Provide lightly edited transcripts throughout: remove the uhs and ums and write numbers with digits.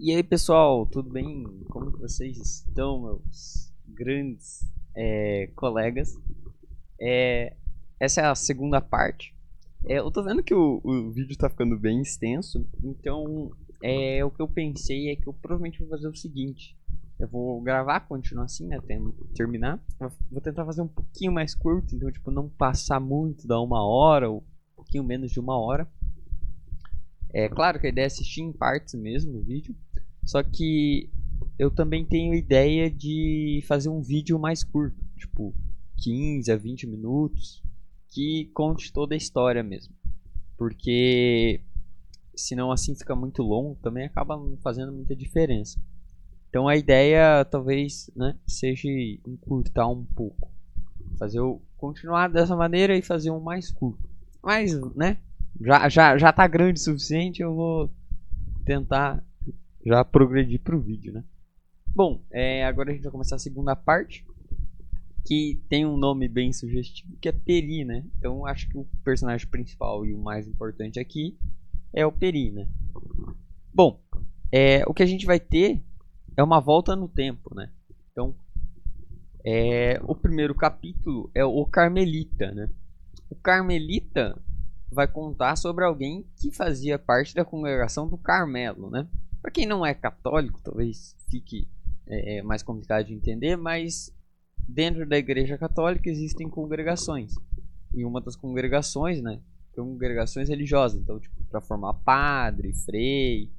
E aí pessoal, tudo bem? Como que vocês estão, meus grandes colegas? É, Essa é a segunda parte. Eu tô vendo que o vídeo tá ficando bem extenso, então o que eu pensei é que eu provavelmente vou fazer o seguinte: eu vou gravar, continuar assim, né? Até terminar. Vou tentar fazer um pouquinho mais curto, então, tipo, não passar muito da uma hora ou um pouquinho menos de uma hora. É claro que a ideia é assistir em partes mesmo o vídeo. Só que eu também tenho ideia de fazer um vídeo mais curto, tipo 15 a 20 minutos, que conte toda a história mesmo. Porque senão assim fica muito longo, também acaba não fazendo muita diferença. Então a ideia talvez, né, seja encurtar um pouco. Fazer o continuar dessa maneira e fazer um mais curto. Mas, né, já tá grande o suficiente, eu vou tentar já progredir pro vídeo, né? Bom, agora a gente vai começar a segunda parte, que tem um nome bem sugestivo, que é Peri, né? Então acho que o personagem principal e o mais importante aqui é o Peri, né? Bom, o que a gente vai ter é uma volta no tempo, né? Então, o primeiro capítulo é o Carmelita, né? O Carmelita vai contar sobre alguém que fazia parte da congregação do Carmelo, né? Para quem não é católico, talvez fique mais complicado de entender, mas dentro da Igreja Católica existem congregações. E uma das congregações, né, congregações religiosas, então tipo, para formar padre, frei,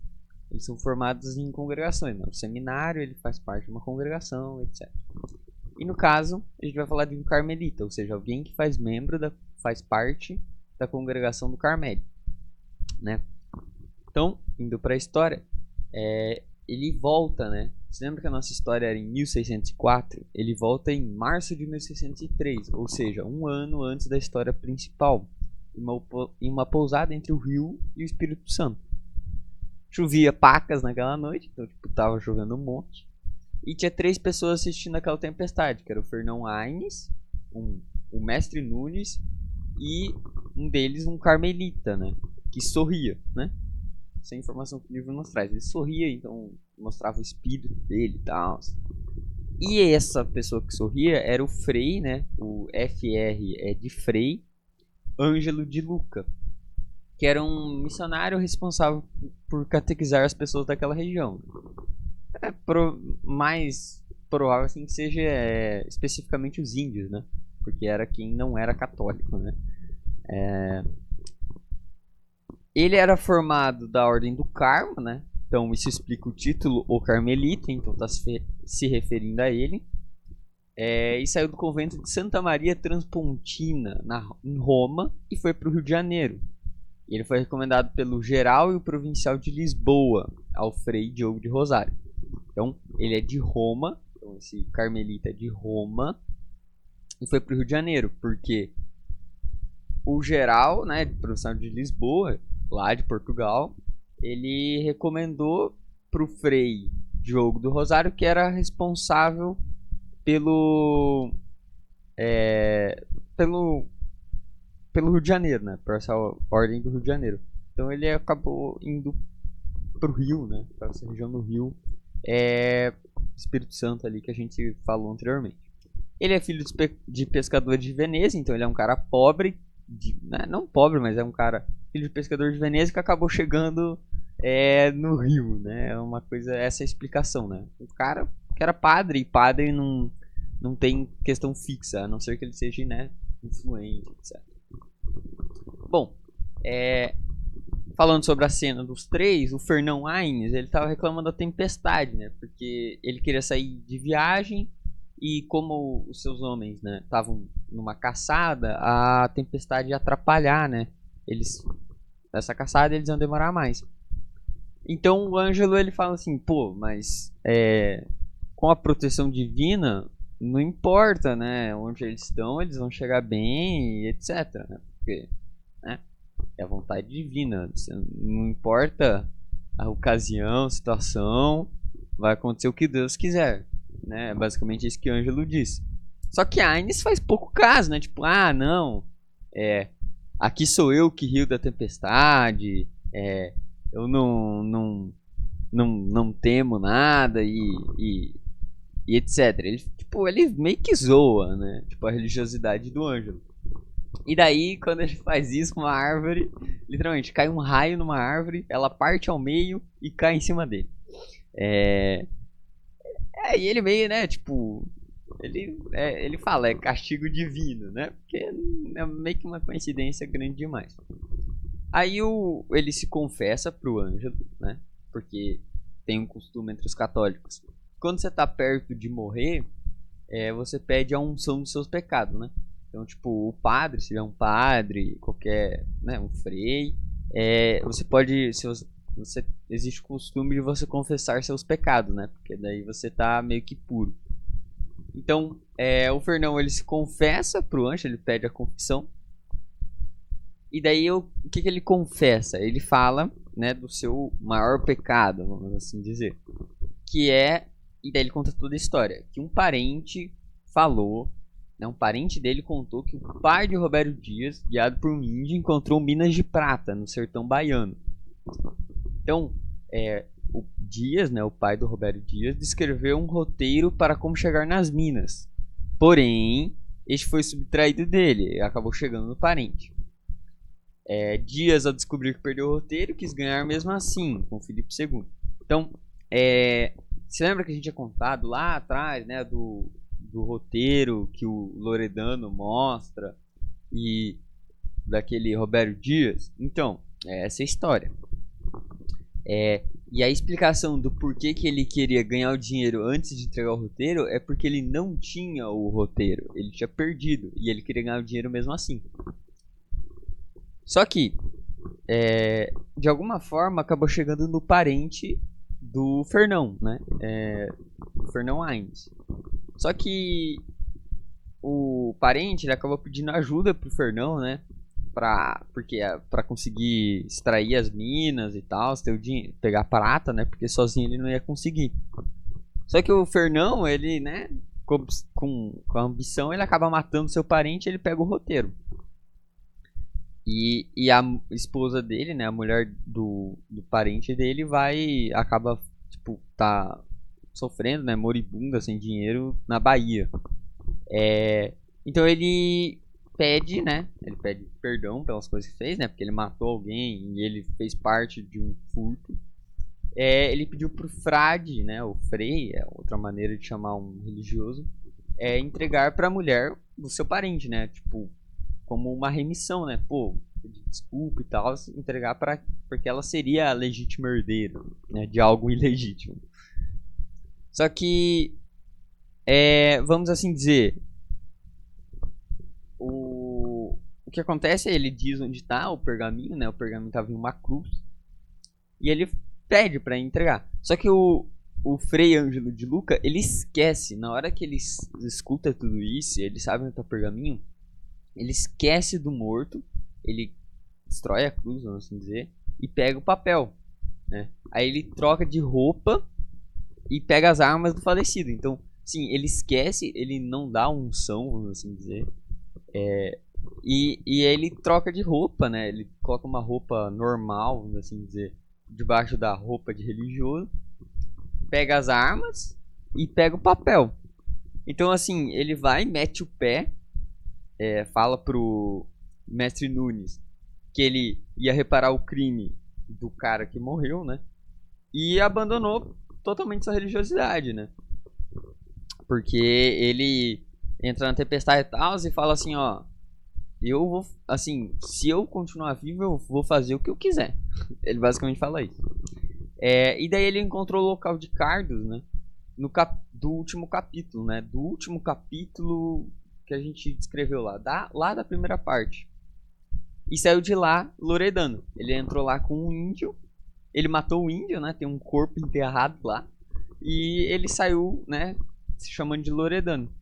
eles são formados em congregações, né? O seminário ele faz parte de uma congregação, etc. E no caso, a gente vai falar de um carmelita, ou seja, alguém que faz parte da congregação do Carmelo, né? Então, indo para a história, ele volta, né? Você lembra que a nossa história era em 1604? Ele volta em março de 1603, ou seja, um ano antes da história principal, em uma pousada entre o Rio e o Espírito Santo. Chovia pacas naquela noite, então tipo, tava chovendo um monte. E tinha três pessoas assistindo aquela tempestade, que era o Fernão Aines, o Mestre Nunes e um deles um carmelita, né? Que sorria, né? Essa informação que o livro nos traz. Ele sorria, então mostrava o espírito dele e tal. E essa pessoa que sorria era o Frei, né? O FR é de Frei, Ângelo de Luca, que era um missionário responsável por catequizar as pessoas daquela região. Mais provável assim que seja especificamente os índios, né? Porque era quem não era católico, né? Ele era formado da Ordem do Carmo, né? Então isso explica o título, o Carmelita, então está se referindo a ele. E saiu do convento de Santa Maria Transpontina, em Roma, e foi para o Rio de Janeiro. Ele foi recomendado pelo geral e o provincial de Lisboa, ao Frei Diogo de Rosário. Então ele é de Roma, então esse Carmelita é de Roma, e foi para o Rio de Janeiro, porque o geral, né, provincial de Lisboa, lá de Portugal, ele recomendou pro Frei Diogo do Rosário, que era responsável pelo pelo pelo Rio de Janeiro, né, por essa ordem do Rio de Janeiro. Então ele acabou indo pro Rio, né, para essa região do Rio, Espírito Santo ali que a gente falou anteriormente. Ele é filho de pescador de Veneza, então ele é um cara pobre, não pobre, mas é um cara filho de pescador de Veneza que acabou chegando no Rio, né? É uma coisa, essa é a explicação, né? O cara que era padre, e padre não tem questão fixa, a não ser que ele seja, né, influente, etc. Bom, falando sobre a cena dos três, o Fernão Aines, ele tava reclamando da tempestade, né? Porque ele queria sair de viagem e como os seus homens, né, estavam numa caçada, a tempestade ia atrapalhar, né? Eles nessa caçada eles iam demorar mais. Então o Ângelo ele fala assim, pô, mas com a proteção divina não importa, né? Onde eles estão, eles vão chegar bem, etc. Né? Porque, né? É a vontade divina. Não importa a ocasião, a situação, vai acontecer o que Deus quiser, né? É basicamente isso que o Ângelo disse. Só que a Aines faz pouco caso, né? Tipo, não, aqui sou eu que rio da tempestade, eu não não temo nada e etc. Ele, tipo, ele meio que zoa, né? Tipo, a religiosidade do Ângelo. E daí, quando ele faz isso com uma árvore, literalmente, cai um raio numa árvore, ela parte ao meio e cai em cima dele. E ele meio, né, tipo... Ele fala, é castigo divino, né? Porque é meio que uma coincidência grande demais. Aí ele se confessa pro Ângelo, né? Porque tem um costume entre os católicos. Quando você tá perto de morrer, você pede a unção dos seus pecados, né? Então, tipo, o padre, se é um padre, qualquer, né, um frei, você pode, se você existe o costume de você confessar seus pecados, né? Porque daí você tá meio que puro. Então, o Fernão, ele se confessa pro Ângelo, ele pede a confissão. E daí, o que ele confessa? Ele fala, né, do seu maior pecado, vamos assim dizer. Que é, e daí ele conta toda a história, que um parente falou, né, um parente dele contou que o pai de Roberto Dias, guiado por um índio, encontrou minas de prata no sertão baiano. Então, o Dias, né, o pai do Roberto Dias, descreveu um roteiro para como chegar nas minas. Porém, este foi subtraído dele e acabou chegando no parente. Dias, ao descobrir que perdeu o roteiro, quis ganhar mesmo assim, com Filipe II. Então, você lembra que a gente tinha contado lá atrás, né, do roteiro que o Loredano mostra e daquele Roberto Dias? Então, essa é a história. E a explicação do porquê que ele queria ganhar o dinheiro antes de entregar o roteiro é porque ele não tinha o roteiro, ele tinha perdido e ele queria ganhar o dinheiro mesmo assim. Só que, de alguma forma, acabou chegando no parente do Fernão, né? Do Fernão Aines. Só que o parente ele acabou pedindo ajuda pro Fernão, né? Pra conseguir extrair as minas e tal, pegar prata, né? Porque sozinho ele não ia conseguir. Só que o Fernão, ele, né? Com a ambição, ele acaba matando seu parente e ele pega o roteiro. E a esposa dele, né, a mulher do parente dele acaba, tipo, tá sofrendo, né, moribunda, sem dinheiro, na Bahia. Então ele pede, né, ele pede perdão pelas coisas que fez, né, porque ele matou alguém e ele fez parte de um furto. Ele pediu pro frade, né, o frei, outra maneira de chamar um religioso, entregar pra mulher do seu parente, né, tipo, como uma remissão, né? Pô, pedir desculpa e tal, entregar porque ela seria a legítima herdeira, né? De algo ilegítimo. Só que, vamos assim dizer, o que acontece é ele diz onde está o pergaminho, né? O pergaminho estava em uma cruz e ele pede para entregar. Só que o Frei Ângelo de Luca, ele esquece, na hora que ele escuta tudo isso, ele sabe onde está o pergaminho, ele esquece do morto, ele destrói a cruz, vamos assim dizer, e pega o papel, né? Aí ele troca de roupa e pega as armas do falecido. Então, sim, ele esquece, ele não dá unção, vamos assim dizer. E ele troca de roupa, né? Ele coloca uma roupa normal, vamos assim dizer, debaixo da roupa de religioso, pega as armas e pega o papel. Então, assim, ele vai, mete o pé, fala pro mestre Nunes que ele ia reparar o crime do cara que morreu, né? E abandonou totalmente sua religiosidade, né? Porque ele entra na tempestade e tal e fala assim, ó, eu vou, assim, se eu continuar vivo, eu vou fazer o que eu quiser. Ele basicamente fala isso. E daí ele encontrou o local de Cardos, né? Do último capítulo, né? Do último capítulo que a gente descreveu lá da primeira parte. E saiu de lá Loredano. Ele entrou lá com um índio. Ele matou o índio, né? Tem um corpo enterrado lá. E ele saiu, né? Se chamando de Loredano.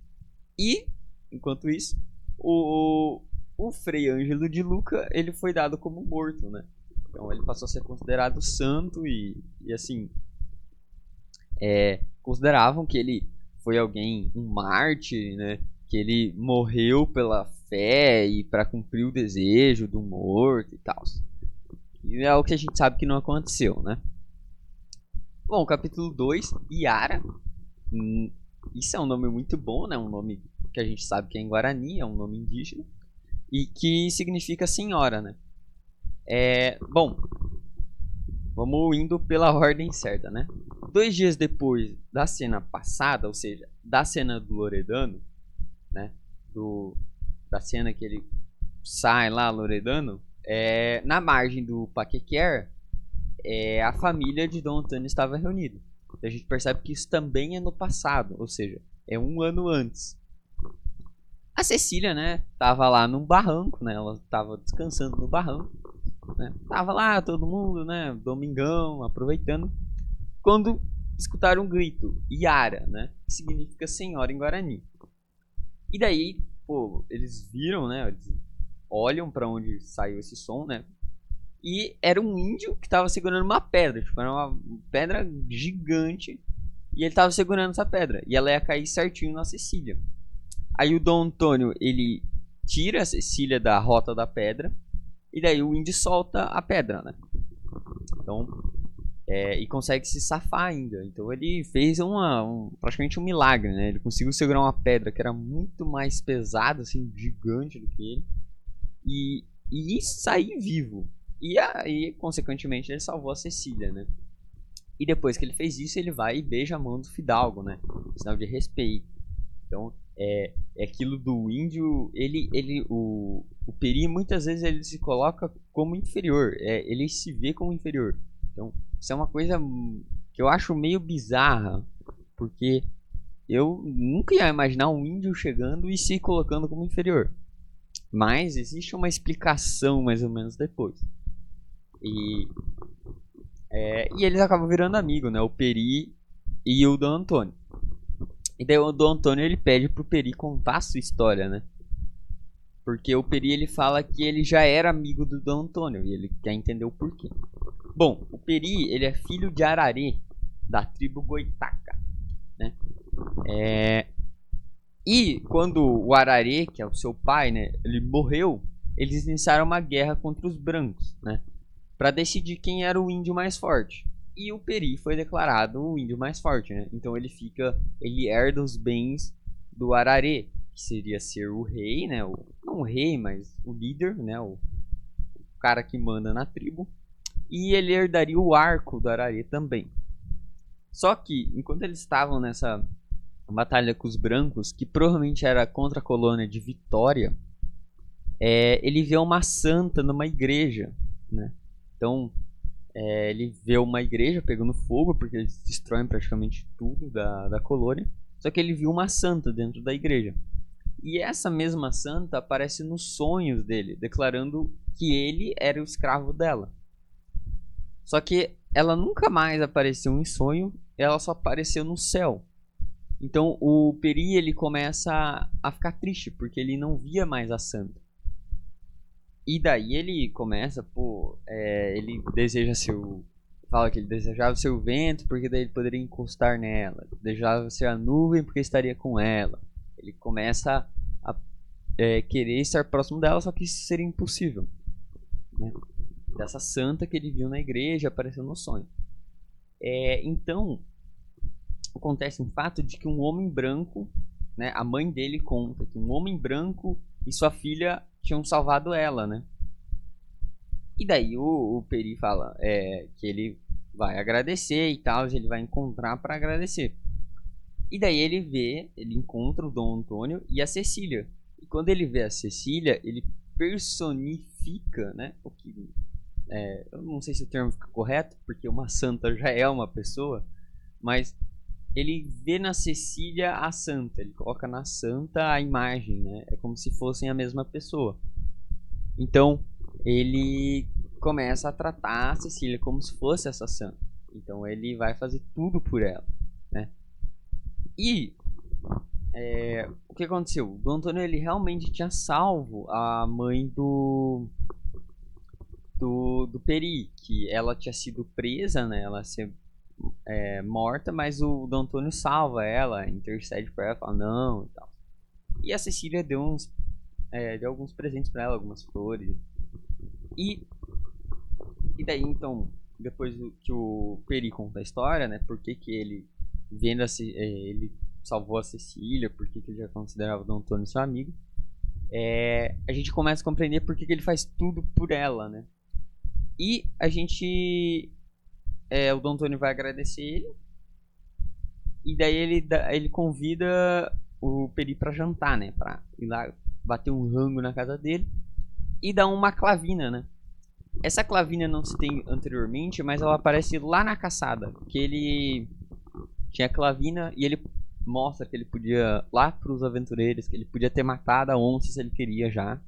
E, enquanto isso, o Frei Ângelo de Luca, ele foi dado como morto, né? Então ele passou a ser considerado santo e assim... consideravam que ele foi alguém, um mártir, né? Que ele morreu pela fé e para cumprir o desejo do morto e tal. E é o que a gente sabe que não aconteceu, né? Bom, capítulo 2, Yara. Hum, Isso é um nome muito bom, né? Um nome que a gente sabe que é em Guarani, é um nome indígena. E que significa senhora, né? Bom, vamos indo pela ordem certa, né? 2 dias depois da cena passada, ou seja, da cena do Loredano, né? Do, da cena que ele sai lá, Loredano, na margem do Paquequer, a família de Dom Antônio estava reunida. Então a gente percebe que isso também é no passado, ou seja, é um ano antes. A Cecília, né, tava lá num barranco, né, ela tava descansando no barranco, né, tava lá todo mundo, né, domingão, aproveitando, quando escutaram um grito, Yara, né, que significa senhora em Guarani. E daí, pô, eles viram, né, eles olham para onde saiu esse som, né, e era um índio que tava segurando uma pedra, tipo, era uma pedra gigante, e ele tava segurando essa pedra, e ela ia cair certinho na Cecília. Aí o Dom Antônio, ele tira a Cecília da rota da pedra, e daí o índio solta a pedra, né? Então, e consegue se safar ainda. Então ele fez praticamente um milagre, né? Ele conseguiu segurar uma pedra que era muito mais pesada, assim, gigante do que ele, e sair vivo. E aí, consequentemente, ele salvou a Cecília, né? E depois que ele fez isso, ele vai e beija a mão do Fidalgo, né? Sinal de respeito. Então, é aquilo do índio, o Peri muitas vezes ele se coloca como inferior, ele se vê como inferior. Então, isso é uma coisa que eu acho meio bizarra, porque eu nunca ia imaginar um índio chegando e se colocando como inferior. Mas existe uma explicação mais ou menos depois. E, e eles acabam virando amigo, né? O Peri e o Dom Antônio. E daí o Dom Antônio ele pede pro Peri contar a sua história, né? Porque o Peri ele fala que ele já era amigo do Dom Antônio e ele quer entender o porquê. Bom, o Peri ele é filho de Ararê, da tribo Goitaca, né? E quando o Ararê, que é o seu pai, né, ele morreu, eles iniciaram uma guerra contra os brancos, né? Para decidir quem era o índio mais forte. E o Peri foi declarado o índio mais forte, né? Então ele herda os bens do Ararê, que seria ser o rei, né? Não o rei, mas o líder, né? O cara que manda na tribo. E ele herdaria o arco do Ararê também. Só que, enquanto eles estavam nessa batalha com os brancos, que provavelmente era contra a colônia de Vitória, ele vê uma santa numa igreja, né? Então, ele vê uma igreja pegando fogo, porque eles destroem praticamente tudo da colônia. Só que ele viu uma santa dentro da igreja. E essa mesma santa aparece nos sonhos dele, declarando que ele era o escravo dela. Só que ela nunca mais apareceu em sonho, ela só apareceu no céu. Então o Peri ele começa a ficar triste, porque ele não via mais a santa. E daí ele começa, ele deseja fala que ele desejava ser o vento, porque daí ele poderia encostar nela. Desejava ser a nuvem, porque estaria com ela. Ele começa a querer estar próximo dela, só que isso seria impossível, né? Dessa santa que ele viu na igreja, apareceu no sonho. Então, acontece um fato de que um homem branco, né, a mãe dele conta que um homem branco e sua filha tinham salvado ela, né? E daí o Peri fala que ele vai agradecer e tal, ele vai encontrar para agradecer. E daí ele encontra o Dom Antônio e a Cecília. E quando ele vê a Cecília, ele personifica, né? O que eu não sei se o termo fica correto, porque uma santa já é uma pessoa, mas ele vê na Cecília a santa, ele coloca na santa a imagem, né? É como se fossem a mesma pessoa. Então, ele começa a tratar a Cecília como se fosse essa santa. Então, ele vai fazer tudo por ela, né? E o que aconteceu? O Dom Antônio ele realmente tinha salvo a mãe do Peri, que ela tinha sido presa, né? Ela ser morta, mas o Dom Antônio salva ela, intercede pra ela, fala não e tal. E a Cecília deu alguns presentes pra ela, algumas flores. E daí então depois que o Peri conta a história, né? Por que que ele, vendo ele salvou a Cecília, por que que ele já considerava o Dom Antônio seu amigo, a gente começa a compreender por que que ele faz tudo por ela, né? E a gente... o Dom Antônio vai agradecer ele, e daí ele convida o Peri pra jantar, né? Pra ir lá bater um rango na casa dele e dar uma clavina, né? Essa clavina não se tem anteriormente, mas ela aparece lá na caçada. Que ele tinha clavina e ele mostra que ele podia, lá pros aventureiros, que ele podia ter matado a onça se ele queria já.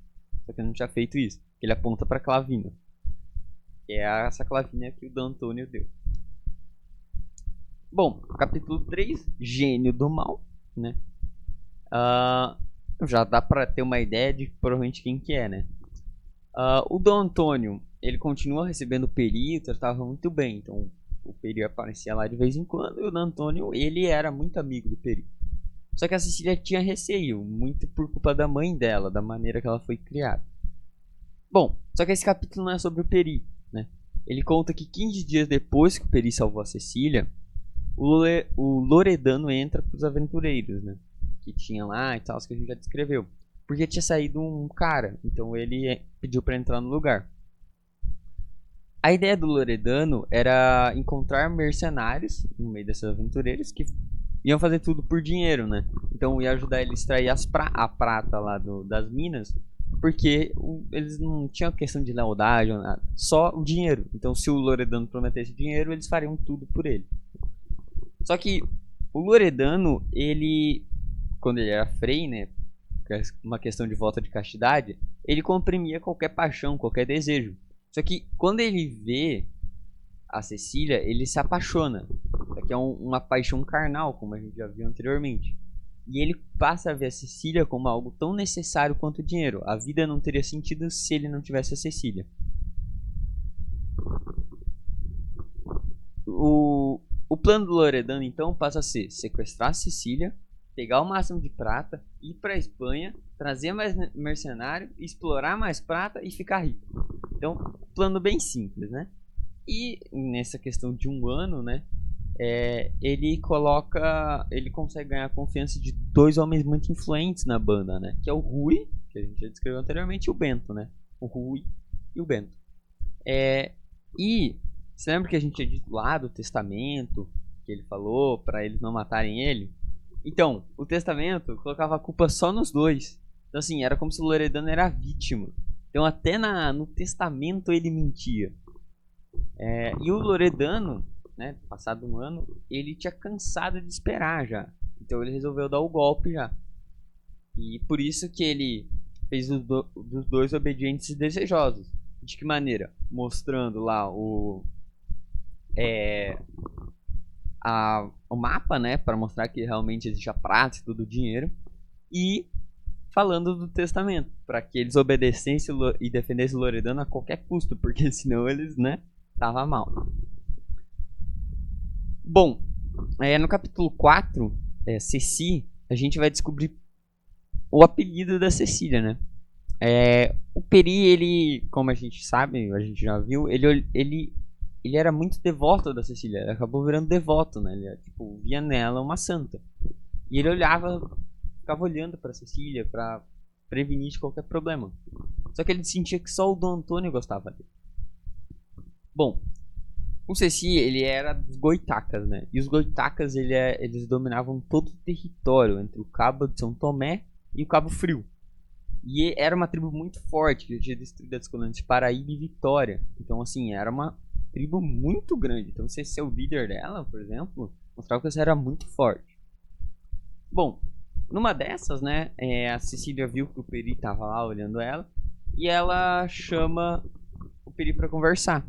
Só que ele não tinha feito isso. Ele aponta pra clavina. Que é essa clavina que o D. Antônio deu. Bom, capítulo 3, Gênio do Mal, né? Já dá pra ter uma ideia de provavelmente quem que é, né? O D. Antônio, ele continua recebendo o Peri, tratava muito bem, então o Peri aparecia lá de vez em quando, e o D. Antônio, ele era muito amigo do Peri. Só que a Cecília tinha receio, muito por culpa da mãe dela, da maneira que ela foi criada. Bom, só que esse capítulo não é sobre o Peri, né? Ele conta que 15 dias depois que o Peri salvou a Cecília, o Loredano entra pros aventureiros, né? Que tinha lá e tal, que a gente já descreveu. Porque tinha saído um cara, então ele pediu para entrar no lugar. A ideia do Loredano era encontrar mercenários no meio desses aventureiros que iam fazer tudo por dinheiro, né? Então ia ajudar ele a extrair a prata lá das minas, porque eles não tinham questão de lealdade ou nada, só o dinheiro. Então se o Loredano prometesse dinheiro, eles fariam tudo por ele. Só que o Loredano, ele, quando ele era frei, né, uma questão de volta de castidade, ele comprimia qualquer paixão, qualquer desejo. Só que quando ele vê a Cecília, ele se apaixona. Só que é uma paixão carnal, como a gente já viu anteriormente. E ele passa a ver a Cecília como algo tão necessário quanto o dinheiro. A vida não teria sentido se ele não tivesse a Cecília. O plano do Loredano, então, passa a ser sequestrar a Cecília, pegar o máximo de prata, ir para a Espanha, trazer mais mercenário, explorar mais prata e ficar rico. Então, plano bem simples, né? E nessa questão de um ano, né? Ele consegue ganhar a confiança de dois homens muito influentes na banda, né? Que é o Rui, que a gente já descreveu anteriormente, e o Bento, né? O Rui e o Bento. E você lembra que a gente tinha dito lá do testamento que ele falou para eles não matarem ele? Então, o testamento colocava a culpa só nos dois. Então, assim, era como se o Loredano era a vítima. Então, até no testamento ele mentia. E o Loredano, né, passado um ano, ele tinha cansado de esperar já. Então, ele resolveu dar o golpe já. E por isso que ele fez dos dois obedientes e desejosos. De que maneira? Mostrando lá o mapa, né, para mostrar que realmente existe a prata e todo o dinheiro, e falando do testamento, para que eles obedecessem e defendessem o Loredano a qualquer custo, porque senão eles, né, tava mal. Bom, no capítulo 4, Ceci, a gente vai descobrir o apelido da Cecília, né? O Peri, ele, como a gente sabe, a gente já viu, ele era muito devoto da Cecília. Ele acabou virando devoto, né? Ele via nela uma santa. E ele ficava olhando pra Cecília pra prevenir de qualquer problema. Só que ele sentia que só o Dom Antônio gostava dele. Bom, o Ceci, ele era dos Goitacas, né? E os Goitacas, eles dominavam todo o território entre o Cabo de São Tomé e o Cabo Frio. E era uma tribo muito forte, que tinha destruído as colônias de Paraíba e Vitória. Então, assim, era uma tribo muito grande. Então, você ser o líder dela, por exemplo, mostrava que você era muito forte. Bom, numa dessas, né, a Cecília viu que o Peri tava lá olhando ela, e ela chama o Peri para conversar.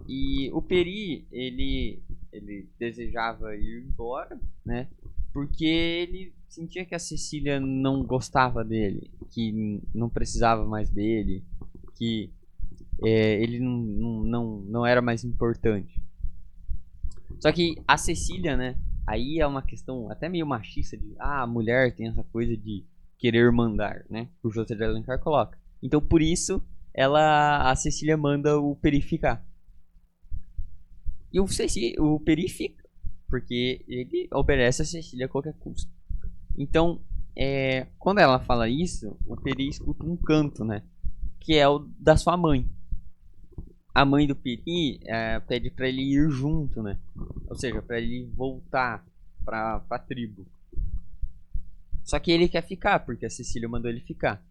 E o Peri, ele desejava ir embora, né, porque ele sentia que a Cecília não gostava dele, que não precisava mais dele, que ele não era mais importante. Só que a Cecília, né, aí é uma questão até meio machista de a mulher tem essa coisa de querer mandar, né, que o José de Alencar coloca. Então por isso a Cecília manda o Peri ficar. E o Peri fica, porque ele obedece a Cecília a qualquer custo. Então, quando ela fala isso, o Peri escuta um canto, né? Que é o da sua mãe. A mãe do Peri pede pra ele ir junto, né? Ou seja, pra ele voltar pra tribo. Só que ele quer ficar, porque a Cecília mandou ele ficar.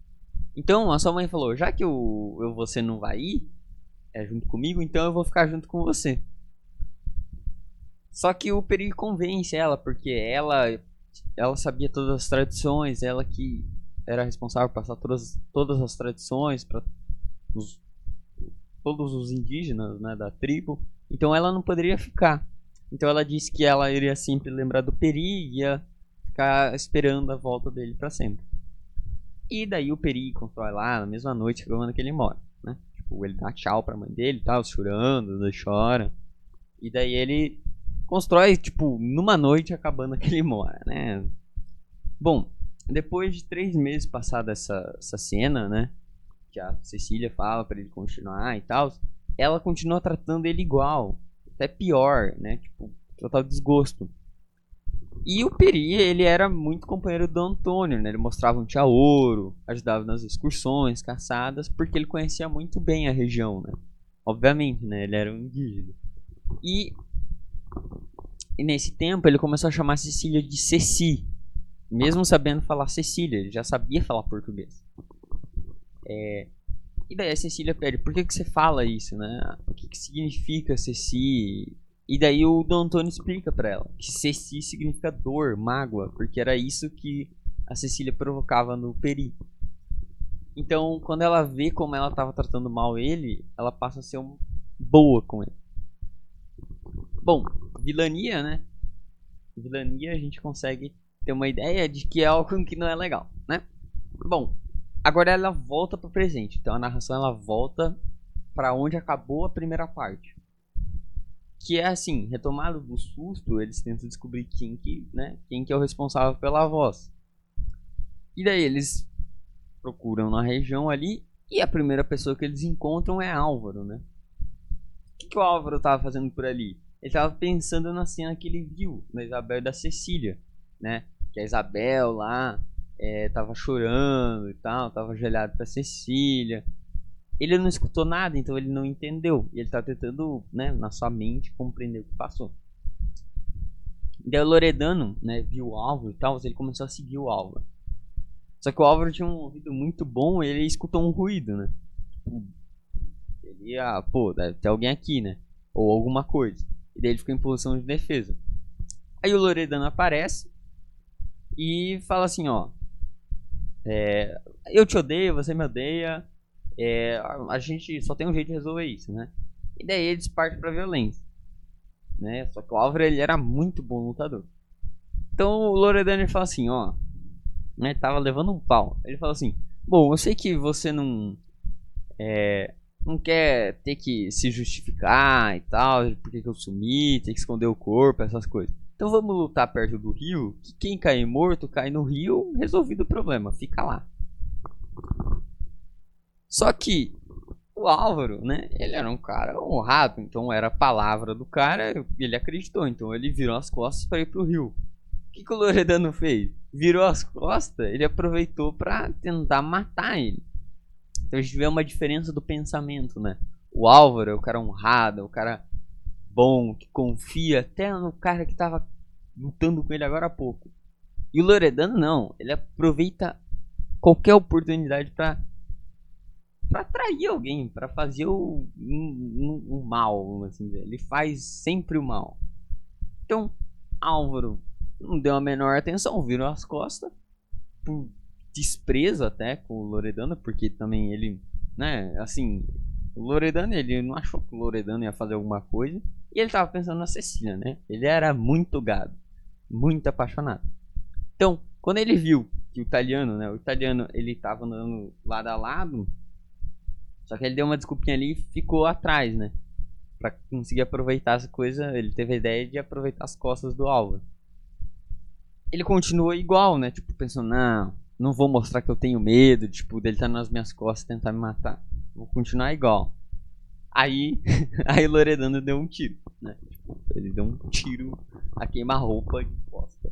Então a sua mãe falou, já que você não vai ir junto comigo, então eu vou ficar junto com você. Só que o Peri convence ela, porque ela sabia todas as tradições, ela que era responsável por passar todas as tradições para todos os indígenas, né, da tribo. Então ela não poderia ficar. Então ela disse que ela iria sempre lembrar do Peri e ia ficar esperando a volta dele para sempre. E daí o Peri constrói lá na mesma noite que ele mora, né? Tipo, ele dá tchau pra mãe dele e tal, chorando, ele chora. E daí ele constrói, tipo, numa noite acabando que ele mora, né? Bom, depois de 3 meses passada essa cena, né? Que a Cecília fala pra ele continuar e tal, ela continua tratando ele igual, até pior, né? Tipo, total desgosto. E o Peri, ele era muito companheiro do Antônio, né? Ele mostrava onde tinha ouro, ajudava nas excursões, caçadas, porque ele conhecia muito bem a região, né? Obviamente, né? Ele era um indígena. E nesse tempo ele começou a chamar a Cecília de Ceci, mesmo sabendo falar Cecília, ele já sabia falar português. E daí a Cecília pede, por que você fala isso, né? O que significa Ceci? E daí o Dom Antônio explica pra ela que Ceci significa dor, mágoa, porque era isso que a Cecília provocava no Peri. Então, quando ela vê como ela estava tratando mal ele, ela passa a ser boa com ele. Bom, vilania, né? Vilania a gente consegue ter uma ideia de que é algo que não é legal, né? Bom, agora ela volta pro presente. Então a narração ela volta para onde acabou a primeira parte. Que é assim, retomado do susto, eles tentam descobrir quem que é o responsável pela voz. E daí eles procuram na região ali e a primeira pessoa que eles encontram é Álvaro, né? O que o Álvaro estava fazendo por ali? Ele estava pensando na cena que ele viu da Isabel e da Cecília, né? Que a Isabel lá tava chorando e tal, tava ajoelhado pra Cecília. Ele não escutou nada, então ele não entendeu. E ele tá tentando, né, na sua mente, compreender o que passou. Daí o Loredano, né, viu o Álvaro e tal, ele começou a seguir o Álvaro. Só que o Álvaro tinha um ouvido muito bom e ele escutou um ruído, né? Ele ia, pô, deve ter alguém aqui, né? Ou alguma coisa. E daí ele fica em posição de defesa. Aí o Loredano aparece e fala assim, ó. Eu te odeio, você me odeia. A gente só tem um jeito de resolver isso, né? E daí eles partem pra violência, né? Só que o Álvaro ele era muito bom lutador. Então o Loredano fala assim, ó, né? Tava levando um pau. Ele fala assim, bom, eu sei que você não quer ter que se justificar e tal, porque que eu sumi, ter que esconder o corpo, essas coisas. Então vamos lutar perto do rio, que quem cair morto cai no rio, resolvido o problema, fica lá. Só que o Álvaro, né, ele era um cara honrado, então era a palavra do cara, ele acreditou, então ele virou as costas para ir pro rio. O que o Loredano fez? Virou as costas, ele aproveitou para tentar matar ele. Então a gente vê uma diferença do pensamento, né? O Álvaro é o cara honrado, é o cara bom, que confia até no cara que tava lutando com ele agora há pouco. E o Loredano não, ele aproveita qualquer oportunidade para atrair alguém, para fazer o mal, vamos assim dizer. Ele faz sempre o mal. Então, Álvaro não deu a menor atenção, virou as costas, por desprezo até com o Loredano, porque também ele, né, assim, o Loredano, ele não achou que o Loredano ia fazer alguma coisa, e ele tava pensando na Cecília, né? Ele era muito gado, muito apaixonado. Então, quando ele viu que o italiano, ele tava andando lado a lado, só que ele deu uma desculpinha ali e ficou atrás, né? Pra conseguir aproveitar essa coisa, ele teve a ideia de aproveitar as costas do Álvaro. Ele continuou igual, né? Tipo, pensando, não vou mostrar que eu tenho medo, tipo, dele estar nas minhas costas e tentar me matar. Vou continuar igual. Aí, aí Loredano deu um tiro, né? tiro a queima-roupa de costa.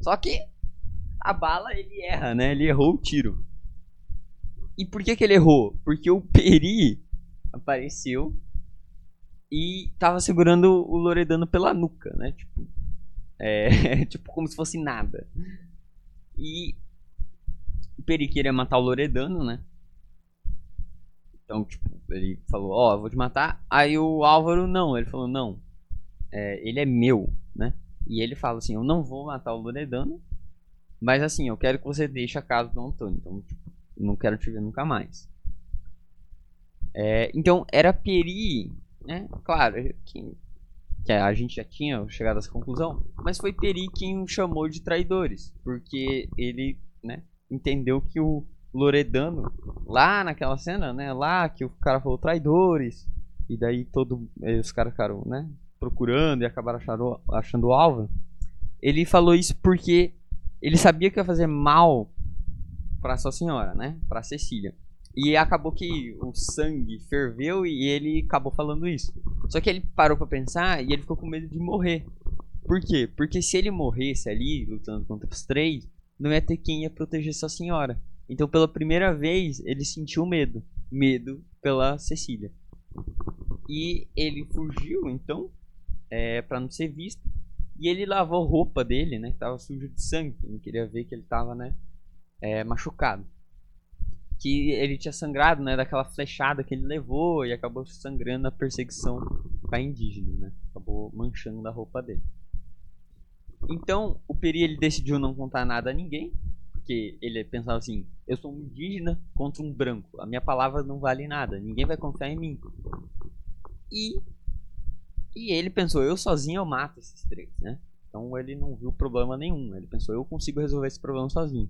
Só que a bala ele erra, né? Ele errou o tiro. E por que ele errou? Porque o Peri apareceu e tava segurando o Loredano pela nuca, né? Tipo, tipo como se fosse nada. E o Peri queria matar o Loredano, né? Então, tipo, ele falou, ó, eu vou te matar. Aí o Álvaro, não, ele falou, não, ele é meu, né? E ele fala assim, eu não vou matar o Loredano, mas assim, eu quero que você deixe a casa do Antônio. Então, tipo, não quero te ver nunca mais. Então, era Peri, né? Claro, que a gente já tinha chegado a essa conclusão, mas foi Peri quem o chamou de traidores, porque ele, né, entendeu que o Loredano, lá naquela cena, né, lá que o cara falou traidores, e daí os caras ficaram, né, procurando e acabaram achando o Álvaro. Ele falou isso porque ele sabia que ia fazer mal para sua senhora, né, para Cecília. E acabou que o sangue ferveu e ele acabou falando isso. Só que ele parou pra pensar e ele ficou com medo de morrer. Por quê? Porque se ele morresse ali, lutando contra os três, não ia ter quem ia proteger sua senhora. Então, pela primeira vez, ele sentiu medo. Medo pela Cecília. E ele fugiu, então, pra não ser visto. E ele lavou a roupa dele, né, que tava suja de sangue. Ele queria ver que ele tava, né, machucado. Que ele tinha sangrado, né, daquela flechada que ele levou e acabou sangrando na perseguição com a indígena, né? Acabou manchando a roupa dele. Então, o Peri ele decidiu não contar nada a ninguém, porque ele pensava assim: eu sou um indígena contra um branco, a minha palavra não vale nada, ninguém vai confiar em mim. E ele pensou: eu sozinho eu mato esses três, né? Então ele não viu problema nenhum, ele pensou: eu consigo resolver esse problema sozinho.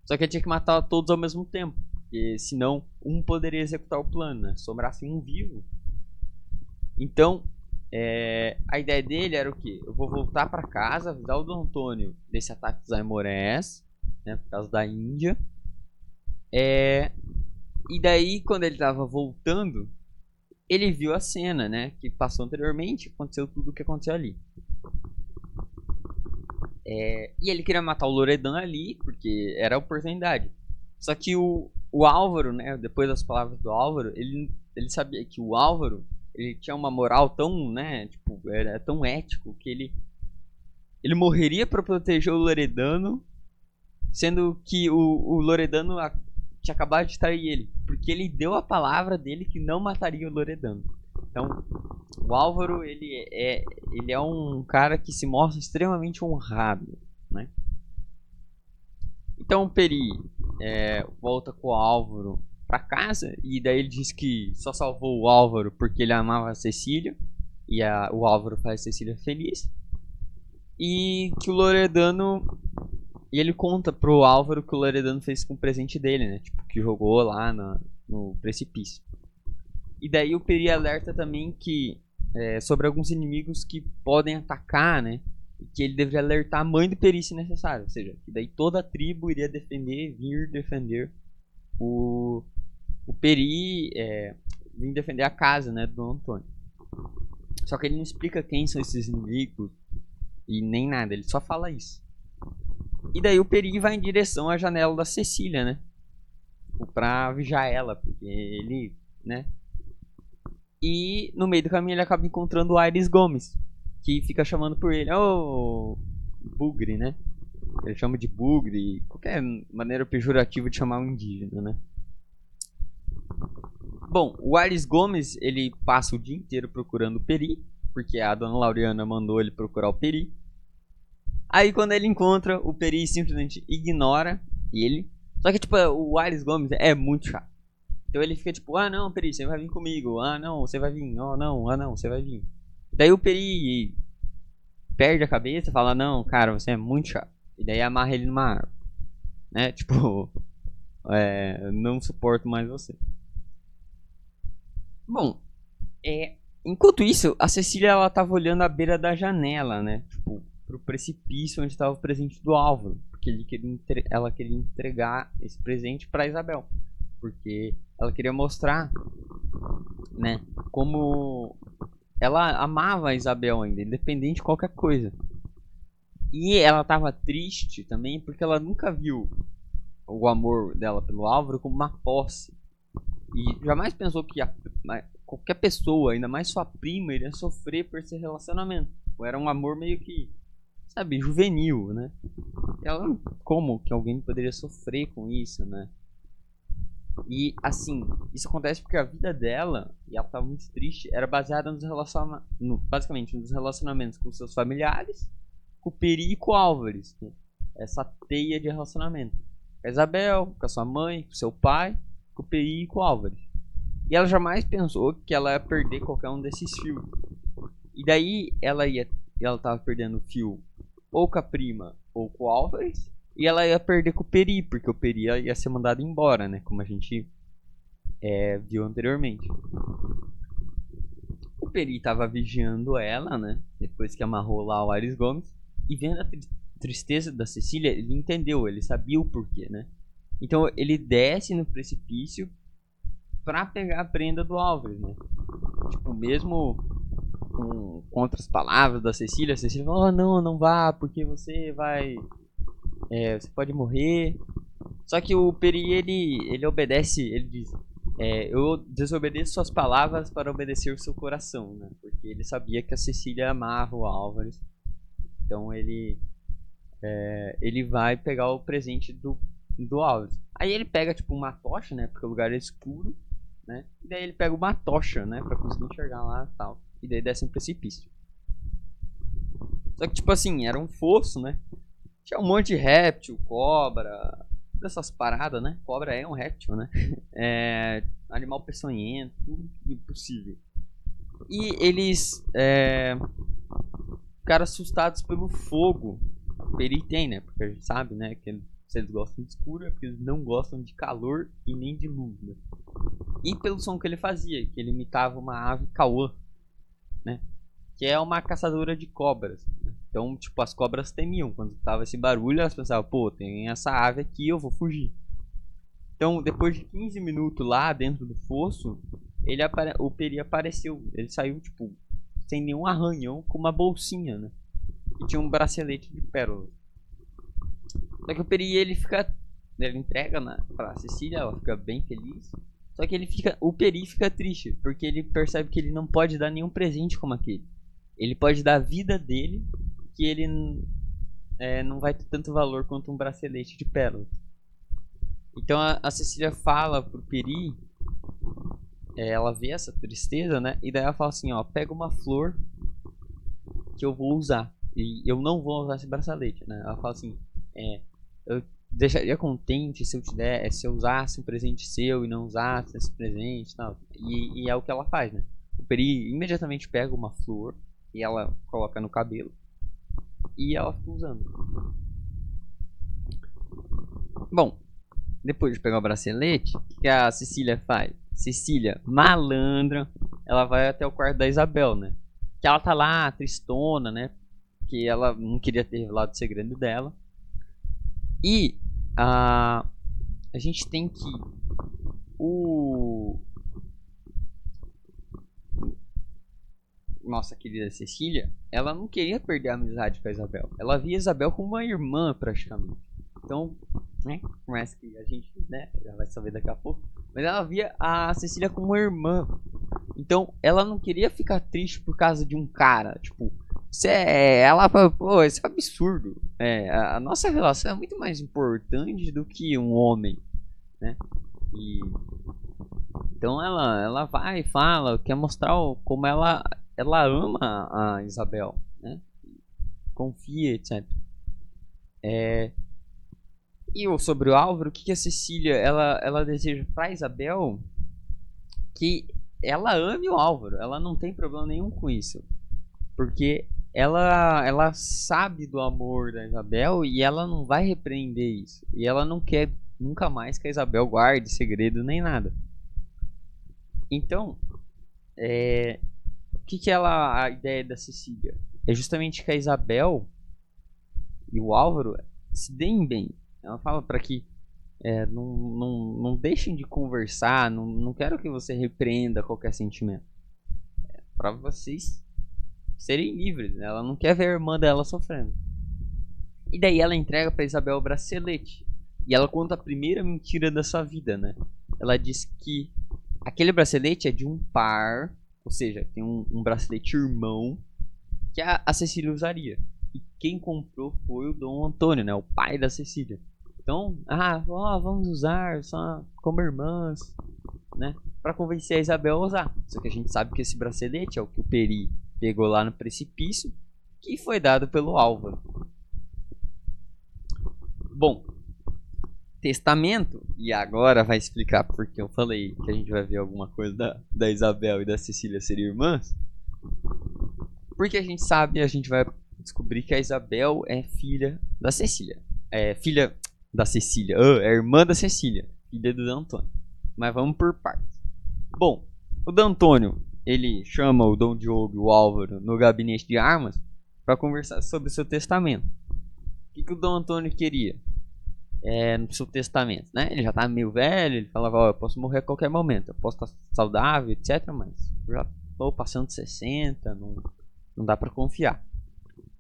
Só que ele tinha que matar todos ao mesmo tempo, porque senão um poderia executar o plano, né? Sobrasse um vivo. Então, a ideia dele era o quê? Eu vou voltar para casa, avisar o Dom Antônio desse ataque dos Aimorés, né? Por causa da Índia. E daí, quando ele estava voltando, ele viu a cena, né? Que passou anteriormente, aconteceu tudo o que aconteceu ali. E ele queria matar o Loredano ali, porque era a oportunidade. Só que o Álvaro, né, depois das palavras do Álvaro, ele sabia que o Álvaro, ele tinha uma moral tão, né, tipo, era tão ético que ele morreria para proteger o Loredano, sendo que o Loredano tinha acabado de trair ele, porque ele deu a palavra dele que não mataria o Loredano. Então, o Álvaro, ele é um cara que se mostra extremamente honrado, né? Então o Peri volta com o Álvaro pra casa e daí ele diz que só salvou o Álvaro porque ele amava a Cecília e o Álvaro faz a Cecília feliz. E que o Loredano... E ele conta pro Álvaro que o Loredano fez com o presente dele, né? Tipo, que jogou lá no precipício. E daí o Peri alerta também que sobre alguns inimigos que podem atacar, né? E que ele deveria alertar a mãe do Peri se necessário. Ou seja, que daí toda a tribo iria vir defender o Peri, vir defender a casa, né, do Dom Antônio. Só que ele não explica quem são esses inimigos e nem nada, ele só fala isso. E daí o Peri vai em direção à janela da Cecília, né? Pra vigiar ela, porque ele, né? E no meio do caminho ele acaba encontrando o Aires Gomes, que fica chamando por ele, ô Bugre, né? Ele chama de Bugre, qualquer maneira pejorativa de chamar um indígena, né? Bom, o Aires Gomes, ele passa o dia inteiro procurando o Peri, porque a dona Laureana mandou ele procurar o Peri. Aí quando ele encontra, o Peri simplesmente ignora ele. Só que tipo, o Aires Gomes é muito chato. Então ele fica tipo, ah não, Peri, você vai vir comigo. Ah não, você vai vir. Oh não, ah não, você vai vir. Daí o Peri perde a cabeça e fala, não, cara, você é muito chato. E daí amarra ele numa árvore. Né, tipo, não suporto mais você. Bom, enquanto isso, a Cecília ela tava olhando à beira da janela, né? Tipo, pro precipício onde estava o presente do Álvaro. Porque ela queria entregar esse presente para Isabel. Porque ela queria mostrar, né, como ela amava a Isabel ainda, independente de qualquer coisa. E ela tava triste também porque ela nunca viu o amor dela pelo Álvaro como uma posse. E jamais pensou que qualquer pessoa, ainda mais sua prima, iria sofrer por esse relacionamento. Era um amor meio que, sabe, juvenil, né? Ela, como que alguém poderia sofrer com isso, né? E assim, isso acontece porque a vida dela, e ela estava muito triste, era baseada basicamente nos relacionamentos com seus familiares, com o Peri e com o Álvares. Né? Essa teia de relacionamento. Com a Isabel, com a sua mãe, com o seu pai, com o Peri e com o Álvares. E ela jamais pensou que ela ia perder qualquer um desses fios. E daí ela tava perdendo o fio ou com a prima ou com o Álvares. E ela ia perder com o Peri, porque o Peri ia ser mandado embora, né? Como a gente viu anteriormente. O Peri tava vigiando ela, né? Depois que amarrou lá o Ares Gomes. E vendo a tristeza da Cecília, ele entendeu, ele sabia o porquê, né? Então ele desce no precipício pra pegar a prenda do Álvares, né? Tipo, mesmo com outras palavras da Cecília, a Cecília fala, oh, não vá, porque você vai... você pode morrer. Só que o Peri, ele obedece, ele diz, eu desobedeço suas palavras para obedecer o seu coração, né? Porque ele sabia que a Cecília amava o Álvares. Então ele vai pegar o presente do Álvares. Aí ele pega, tipo, uma tocha, né? Porque o lugar é escuro, né? E daí ele pega uma tocha, né? Pra conseguir enxergar lá e tal. E daí desce um precipício. Só que, tipo assim, era um fosso, né? Tinha um monte de réptil, cobra, dessas paradas, né? Cobra é um réptil, né? Animal peçonhento, tudo impossível. E eles ficaram assustados pelo fogo. O Peri tem, né? Porque a gente sabe, né? Que se eles gostam de escuro é porque eles não gostam de calor e nem de luz, né? E pelo som que ele fazia, que ele imitava uma ave cauã, né? Que é uma caçadora de cobras. Né? Então, tipo, as cobras temiam. Quando tava esse barulho, elas pensavam, pô, tem essa ave aqui, eu vou fugir. Então, depois de 15 minutos lá dentro do fosso, o Peri apareceu. Ele saiu, tipo, sem nenhum arranhão, com uma bolsinha, né? E tinha um bracelete de pérolas. Só que o Peri, ele entrega pra Cecília, ela fica bem feliz. Só que o Peri fica triste, porque ele percebe que ele não pode dar nenhum presente como aquele. Ele pode dar a vida dele, que ele não vai ter tanto valor quanto um bracelete de pérolas. Então a Cecília fala pro Peri, ela vê essa tristeza, né? E daí ela fala assim, ó, pega uma flor que eu vou usar. E eu não vou usar esse bracelete, né? Ela fala assim, eu deixaria contente se eu usasse um presente seu e não usasse esse presente e tal. E é o que ela faz, né? O Peri imediatamente pega uma flor e ela coloca no cabelo e ela fica usando. Bom, depois de pegar o bracelete, o que a Cecília faz? Cecília, malandra, ela vai até o quarto da Isabel, né? Que ela tá lá, tristona, né? Que ela não queria ter revelado o segredo dela. E a gente tem que nossa querida Cecília, ela não queria perder a amizade com a Isabel. Ela via a Isabel como uma irmã, praticamente. Então, né, por mais que a gente, né, já vai saber daqui a pouco, mas ela via a Cecília como uma irmã. Então, ela não queria ficar triste por causa de um cara, tipo, ela falou, pô, isso é um absurdo. A nossa relação é muito mais importante do que um homem, né? E então ela vai e fala, quer mostrar como ela ama a Isabel, né? Confia, etc. E sobre o Álvaro, o que a Cecília ela deseja pra Isabel que ela ame o Álvaro, ela não tem problema nenhum com isso, porque ela sabe do amor da Isabel e ela não vai repreender isso, e ela não quer nunca mais que a Isabel guarde segredo nem nada. Então, o que a ideia da Cecília? É justamente que a Isabel e o Álvaro se deem bem. Ela fala para que não deixem de conversar, não quero que você repreenda qualquer sentimento. pra vocês serem livres, né? Ela não quer ver a irmã dela sofrendo. E daí ela entrega pra Isabel o bracelete. E ela conta a primeira mentira da sua vida, né? Ela diz que aquele bracelete é de um par, ou seja, tem um bracelete irmão que a Cecília usaria. E quem comprou foi o Dom Antônio, né? O pai da Cecília. Então, vamos usar só como irmãs, né? Pra convencer a Isabel a usar. Só que a gente sabe que esse bracelete é o que o Peri pegou lá no precipício, que foi dado pelo Álvaro. Bom, testamento, e agora vai explicar porque eu falei que a gente vai ver alguma coisa da Isabel e da Cecília serem irmãs. Porque a gente sabe, a gente vai descobrir que a Isabel é filha da Cecília. É filha da Cecília, é irmã da Cecília, filha do D'Antônio. Mas vamos por partes. Bom, o D'Antônio, ele chama o Dom Diogo e o Álvaro no gabinete de armas para conversar sobre o seu testamento. O que o Dom Antônio queria no seu testamento, né? Ele já tá meio velho, ele falava, eu posso morrer a qualquer momento, eu posso estar saudável, etc, mas eu já tô passando de 60, não dá para confiar.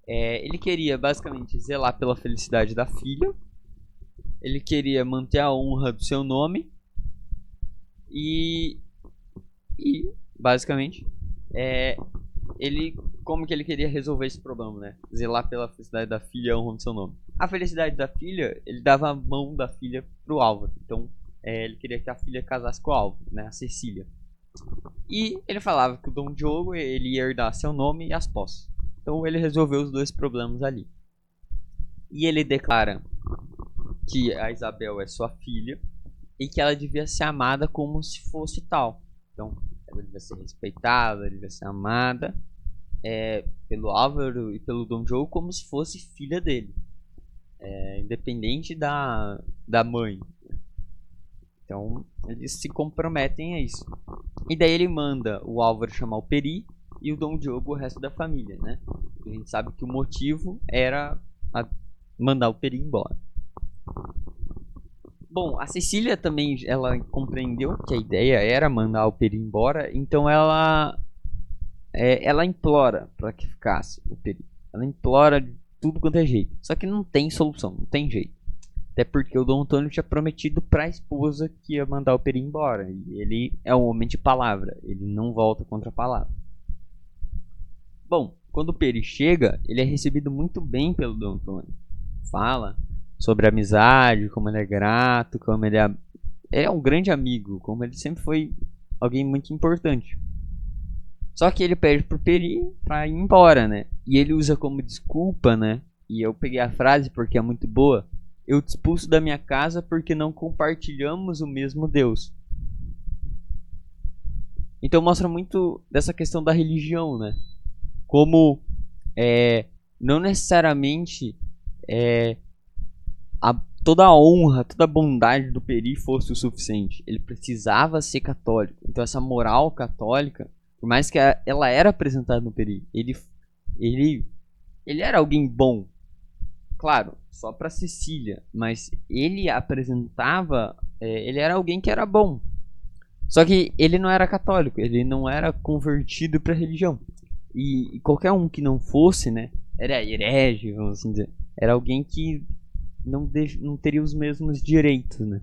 Ele queria basicamente zelar pela felicidade da filha, ele queria manter a honra do seu nome e basicamente como que ele queria resolver esse problema, né? Zelar pela felicidade da filha e a honra do seu nome. A felicidade da filha, ele dava a mão da filha pro Álvaro. Então, ele queria que a filha casasse com o Álvaro, né? A Cecília. E ele falava que o Dom Diogo, ele ia herdar seu nome e as posses. Então, ele resolveu os dois problemas ali. E ele declara que a Isabel é sua filha e que ela devia ser amada como se fosse tal. Então, ela devia ser respeitada, ela devia ser amada pelo Álvaro e pelo Dom Diogo como se fosse filha dele. Independente da mãe. Então, eles se comprometem a isso. E daí ele manda o Álvaro chamar o Peri e o Dom Diogo o resto da família, né? A gente sabe que o motivo era mandar o Peri embora. Bom, a Cecília também, ela compreendeu que a ideia era mandar o Peri embora, então ela implora para que ficasse o Peri. Ela implora de tudo quanto é jeito. Só que não tem solução, não tem jeito. Até porque o Dom Antônio tinha prometido para a esposa que ia mandar o Peri embora. E ele é um homem de palavra, ele não volta contra a palavra. Bom, quando o Peri chega, ele é recebido muito bem pelo Dom Antônio. Fala sobre a amizade, como ele é grato, como ele é um grande amigo, como ele sempre foi alguém muito importante. Só que ele pede pro Peri pra ir embora, né? E ele usa como desculpa, né? E eu peguei a frase porque é muito boa. Eu te expulso da minha casa porque não compartilhamos o mesmo Deus. Então mostra muito dessa questão da religião, né? Como não necessariamente toda a honra, toda a bondade do Peri fosse o suficiente. Ele precisava ser católico. Então essa moral católica, por mais que ela era apresentada no Peri, ele era alguém bom. Claro, só para Cecília, mas ele apresentava, ele era alguém que era bom. Só que ele não era católico, ele não era convertido para a religião. E qualquer um que não fosse, né, era herege, vamos assim dizer. Era alguém que não teria os mesmos direitos, né.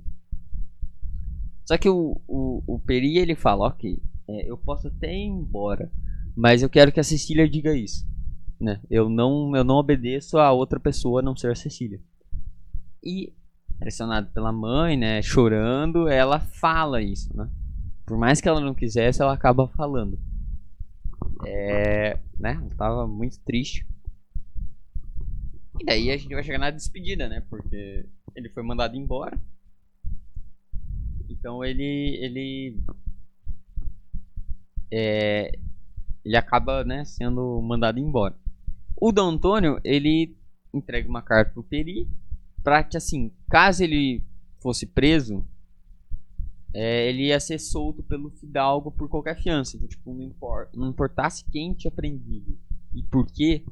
Só que o Peri, ele fala, ok, eu posso até ir embora, mas eu quero que a Cecília diga isso, né? Eu não obedeço a outra pessoa a não ser a Cecília. E, pressionado pela mãe, né, chorando, ela fala isso, né? Por mais que ela não quisesse, ela acaba falando. Né? Ela tava muito triste. E daí a gente vai chegar na despedida, né? Porque ele foi mandado embora. Então ele acaba, né, sendo mandado embora. O Dom Antônio, ele entrega uma carta pro Peri para que, assim, caso ele fosse preso, ele ia ser solto pelo fidalgo por qualquer fiança. Então, tipo, não importasse quem tinha prendido e por quê,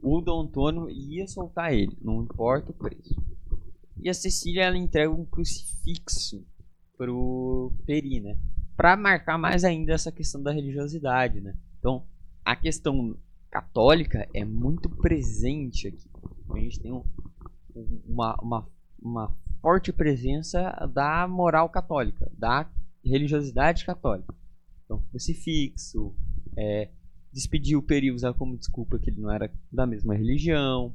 o Dom Antônio ia soltar ele, não importa o preço. E a Cecília, ela entrega um crucifixo pro Peri, né? Pra marcar mais ainda essa questão da religiosidade, né? Então Então, a questão católica é muito presente aqui. A gente tem uma forte presença da moral católica, da religiosidade católica. Então, crucifixo, despedir o Peri, usar como desculpa que ele não era da mesma religião.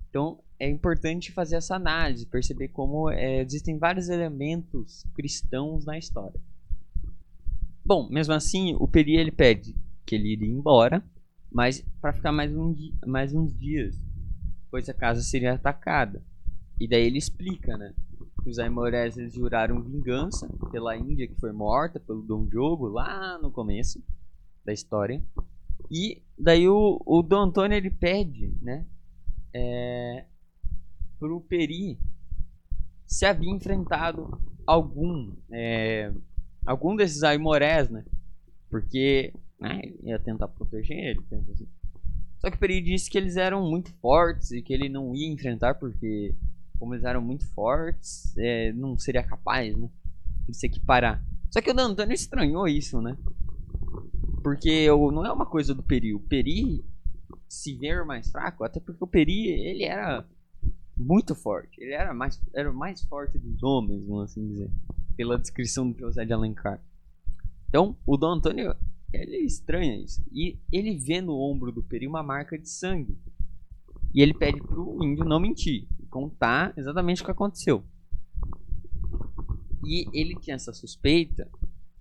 Então, é importante fazer essa análise, perceber como existem vários elementos cristãos na história. Bom, mesmo assim, o Peri ele pede que ele iria embora, mas para ficar mais uns dias, pois a casa seria atacada. E daí ele explica, né, que os Aimorés eles juraram vingança pela Índia que foi morta pelo Dom Diogo lá no começo da história. E daí o Dom Antônio ele pede, né, pro Peri se havia enfrentado algum desses Aimorés, né? Porque ele ia tentar proteger ele, assim. Só que o Peri disse que eles eram muito fortes e que ele não ia enfrentar porque, como eles eram muito fortes, não seria capaz, né, de se equiparar. Só que o Dom Antônio estranhou isso, né? Porque não é uma coisa do Peri. O Peri se ver mais fraco, até porque o Peri ele era muito forte. Ele era o mais forte dos homens, vamos assim dizer, pela descrição do José de Alencar. Então, o Dom Antônio ele estranha isso. E ele vê no ombro do Peri uma marca de sangue. E ele pede pro índio não mentir, contar exatamente o que aconteceu. E ele tinha essa suspeita.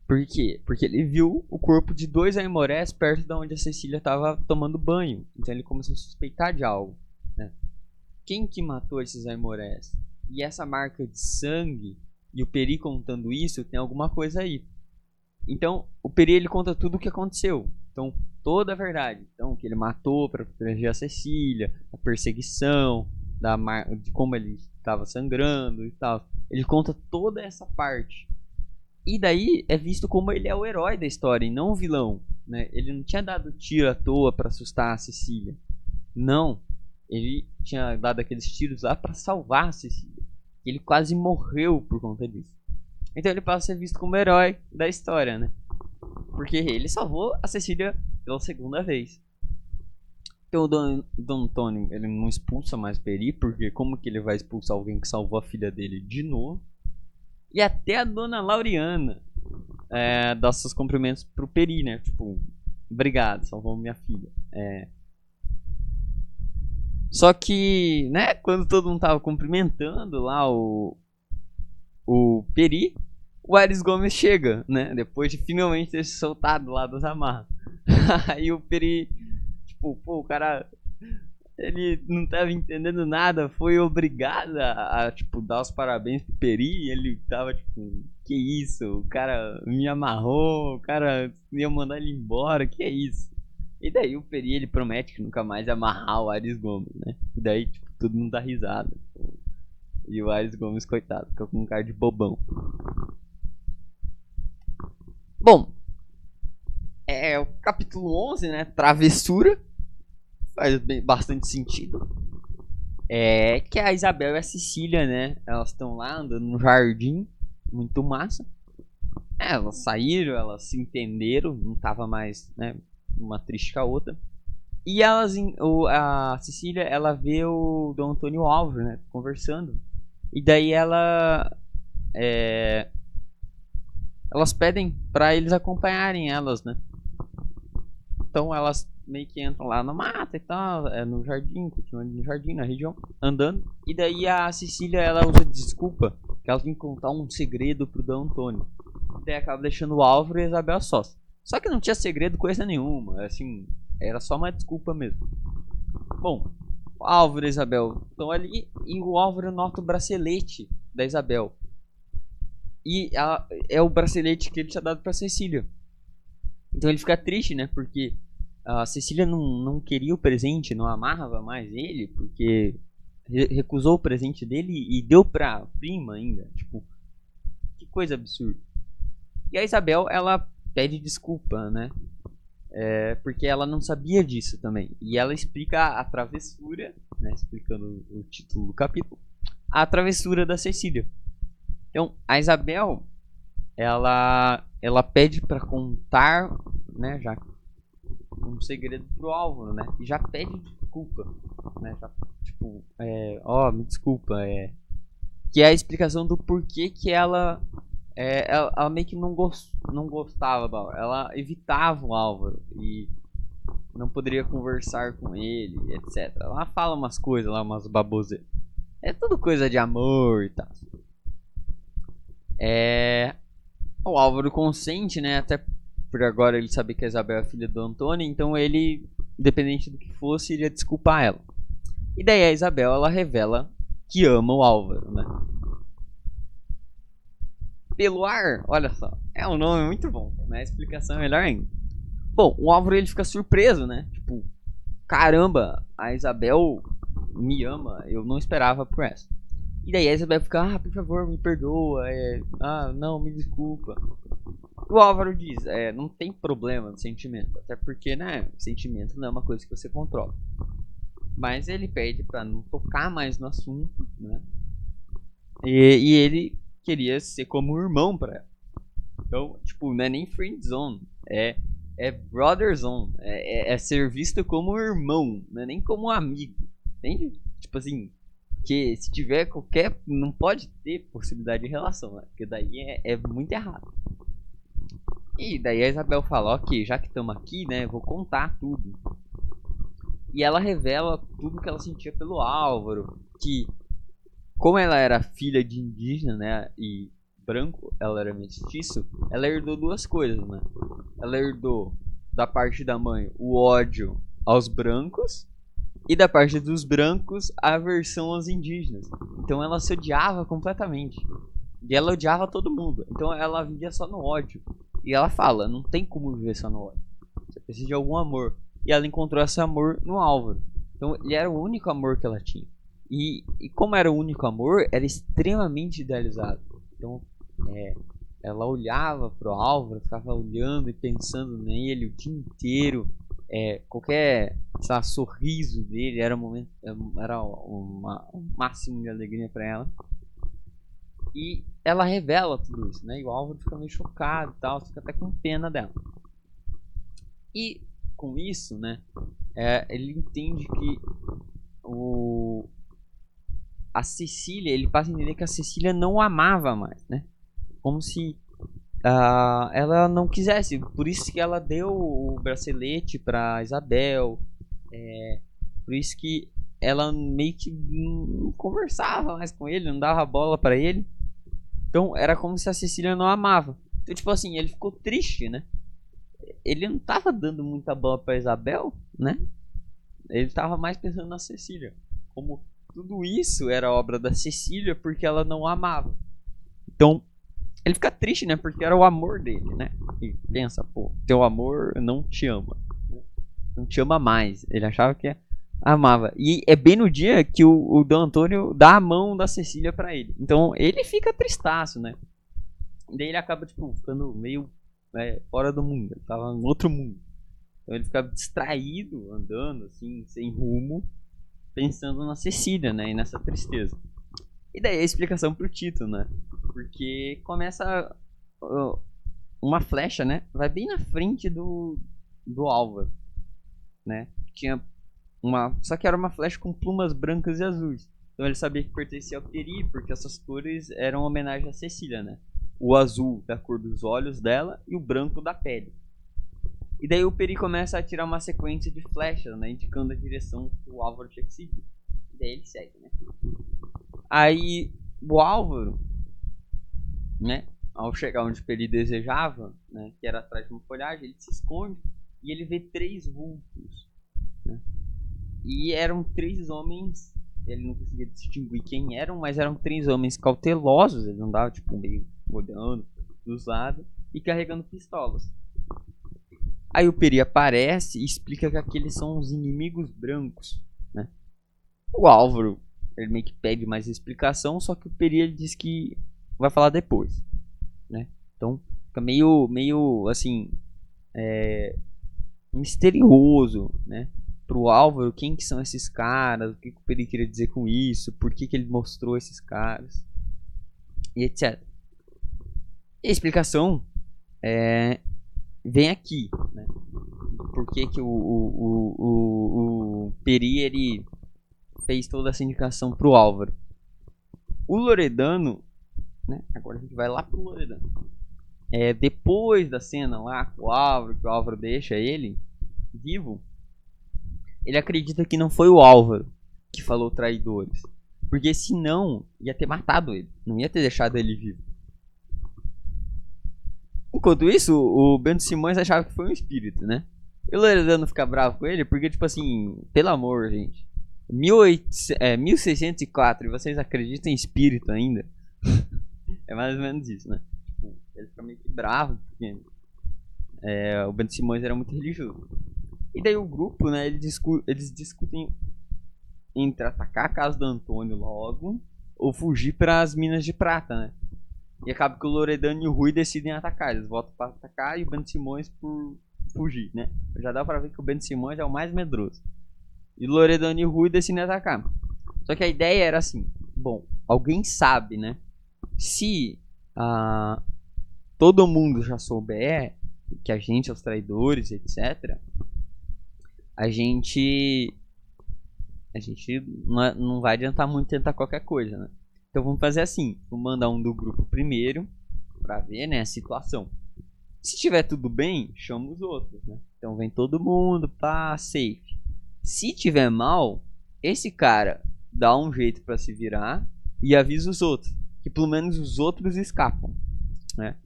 Por quê? Porque ele viu o corpo de 2 Aimorés perto de onde a Cecília estava tomando banho. Então ele começou a suspeitar de algo, né? Quem que matou esses Aimorés? E essa marca de sangue e o Peri contando isso, tem alguma coisa aí. Então o Peri ele conta tudo o que aconteceu. Então toda a verdade. Então que ele matou para proteger a Cecília, a perseguição, de como ele estava sangrando e tal. Ele conta toda essa parte. E daí é visto como ele é o herói da história e não o vilão, né? Ele não tinha dado tiro à toa para assustar a Cecília. Não, ele tinha dado aqueles tiros lá para salvar a Cecília. Ele quase morreu por conta disso. Então ele passa a ser visto como o herói da história, né? Porque ele salvou a Cecília pela segunda vez. Então o Dom Antônio ele não expulsa mais Peri, porque como que ele vai expulsar alguém que salvou a filha dele de novo? E até a dona Lauriana dá seus cumprimentos pro Peri, né? Tipo, obrigado, salvou minha filha. Só que, né, quando todo mundo tava cumprimentando lá o Peri, o Aires Gomes chega, né? Depois de finalmente ter se soltado lá das amarras. Aí o Peri, tipo, o cara... Ele não tava entendendo nada, foi obrigado a tipo, dar os parabéns pro Peri. Ele tava tipo, que isso? O cara me amarrou, o cara ia mandar ele embora, que é isso? E daí o Peri ele promete que nunca mais ia amarrar o Aires Gomes, né? E daí tipo, todo mundo dá risada. E o Aires Gomes, coitado, fica com um cara de bobão. Bom, o capítulo 11, né? Travessura. Faz bastante sentido. Que a Isabel e a Cecília, né? Elas estão lá andando no jardim, muito massa. Elas saíram, elas se entenderam, não tava mais, né, uma triste com a outra. E a Cecília, ela vê o Dom Antônio Álvaro, né, conversando. E daí elas pedem para eles acompanharem elas, né? Então elas meio que entram lá no mato e tal, no jardim, continuando no jardim, na região, andando. E daí a Cecília, ela usa desculpa que ela tem que contar um segredo pro Dom Antônio. E daí acaba deixando o Álvaro e a Isabel sós. Só que não tinha segredo coisa nenhuma, assim, era só uma desculpa mesmo. Bom, o Álvaro e a Isabel estão ali e o Álvaro nota o bracelete da Isabel. E é o bracelete que ele tinha dado pra Cecília. Então ele fica triste, né? Porque a Cecília não queria o presente, não amava mais ele, porque recusou o presente dele e deu pra prima ainda. Tipo, que coisa absurda. E a Isabel, ela pede desculpa, né? Porque ela não sabia disso também. E ela explica a travessura, né? Explicando o título do capítulo. A travessura da Cecília. Então, a Isabel, ela pede pra contar né, já um segredo pro Álvaro, né, e já pede desculpa, né, já, tipo, me desculpa, que é a explicação do porquê que ela meio que não gostava do Álvaro, ela evitava o Álvaro e não poderia conversar com ele, etc. Ela fala umas coisas lá, umas baboseiras. É tudo coisa de amor e tal. O Álvaro consente, né? Até por agora ele sabia que a Isabel é filha do Antônio, então ele, independente do que fosse, iria desculpar ela. E daí a Isabel, ela revela que ama o Álvaro, né? Pelo ar, olha só, é um nome muito bom, né? A explicação é melhor ainda. Bom, o Álvaro ele fica surpreso, né? Tipo, caramba, a Isabel me ama, eu não esperava por essa. E daí a Isabel fica, por favor, me perdoa, não, me desculpa. O Álvaro diz, não tem problema no sentimento, até porque, né, sentimento não é uma coisa que você controla. Mas ele pede pra não tocar mais no assunto, né? E ele queria ser como um irmão pra ela. Então, tipo, não é nem friend zone, é brother zone, é ser visto como um irmão, não é nem como um amigo, entende? Tipo assim, que se tiver qualquer, não pode ter possibilidade de relação, né? Porque daí é muito errado. E daí a Isabel fala, ok, já que estamos aqui, né, vou contar tudo. E ela revela tudo que ela sentia pelo Álvaro, que como ela era filha de indígena, né, e branco, ela era mestiço, ela herdou duas coisas, né? Ela herdou da parte da mãe o ódio aos brancos e da parte dos brancos a aversão aos indígenas. Então ela se odiava completamente. E ela odiava todo mundo. Então ela vivia só no ódio. E ela fala, não tem como viver só no ódio. Você precisa de algum amor. E ela encontrou esse amor no Álvaro. Então ele era o único amor que ela tinha. E como era o único amor, era extremamente idealizado. Então ela olhava pro Álvaro, ficava olhando e pensando nele o dia inteiro. Qualquer sorriso dele era um máximo de alegria para ela. E ela revela tudo isso, né? E o Álvaro fica meio chocado e tal, fica até com pena dela. E com isso, né? Ele entende que a Cecília, ele passa a entender que a Cecília não o amava mais, né? Como se ela não quisesse. Por isso que ela deu o bracelete pra Isabel. Por isso que ela meio que não conversava mais com ele, não dava bola pra ele. Então era como se a Cecília não amava. Então, tipo assim, ele ficou triste, né? Ele não tava dando muita bola pra Isabel, né? Ele tava mais pensando na Cecília. Como tudo isso era obra da Cecília porque ela não amava. Então, ele fica triste, né? Porque era o amor dele, né? E pensa, pô, teu amor não te ama. Não te ama mais. Ele achava que amava. E é bem no dia que o Dom Antônio dá a mão da Cecília pra ele. Então ele fica tristaço, né? E daí ele acaba, tipo, ficando meio fora do mundo. Ele tava em outro mundo. Então ele ficava distraído, andando, assim, sem rumo, pensando na Cecília, né? E nessa tristeza. E daí a explicação pro Tito, né? Porque começa uma flecha, né? Vai bem na frente do Álvaro, né? Tinha só que era uma flecha com plumas brancas e azuis. Então ele sabia que pertencia ao Peri, porque essas cores eram homenagem a Cecília, né? O azul da cor dos olhos dela e o branco da pele. E daí o Peri começa a tirar uma sequência de flechas, né? Indicando a direção que o Álvaro tinha que seguir. E daí ele segue, né? Aí o Álvaro, né? Ao chegar onde o Peri desejava, né? Que era atrás de uma folhagem, ele se esconde e ele vê 3 vultos, né? E eram 3 homens, ele não conseguia distinguir quem eram, mas eram 3 homens cautelosos, ele andava tipo meio olhando dos lados e carregando pistolas. Aí o Peri aparece e explica que aqueles são os inimigos brancos, né? O Álvaro, ele meio que pede mais explicação, só que o Peri ele diz que vai falar depois, né? Então fica meio assim, misterioso, né? Pro Álvaro, quem que são esses caras, o que o Peri queria dizer com isso, por que ele mostrou esses caras, e etc. E a explicação vem aqui, né? Por que que o Peri, ele fez toda essa indicação pro Álvaro. O Loredano, né? Agora a gente vai lá pro Loredano. Depois da cena lá com o Álvaro, que o Álvaro deixa ele vivo, ele acredita que não foi o Álvaro que falou traidores. Porque senão ia ter matado ele, não ia ter deixado ele vivo. Enquanto isso, o Bento Simões achava que foi um espírito, né? E o Loredano fica bravo com ele porque, tipo assim, pelo amor, gente. 1604 e vocês acreditam em espírito ainda? É mais ou menos isso, né? Tipo, ele fica meio que bravo porque o Bento Simões era muito religioso. E daí o grupo, né, eles discutem entre atacar a casa do Antônio logo ou fugir para as Minas de Prata, né? E acaba que o Loredano e o Rui decidem atacar. Eles voltam para atacar e o Bento Simões por fugir, né? Já dá pra ver que o Bento Simões é o mais medroso. E o Loredano e o Rui decidem atacar. Só que a ideia era assim: bom, alguém sabe, né? Se todo mundo já souber que a gente é os traidores, etc., a gente não vai adiantar muito tentar qualquer coisa, né? Então vamos fazer assim: vamos mandar um do grupo primeiro pra ver, né, a situação. Se tiver tudo bem, chama os outros, né? Então vem todo mundo, pá, safe. Se tiver mal, esse cara dá um jeito pra se virar e avisa os outros, que pelo menos os outros escapam, né?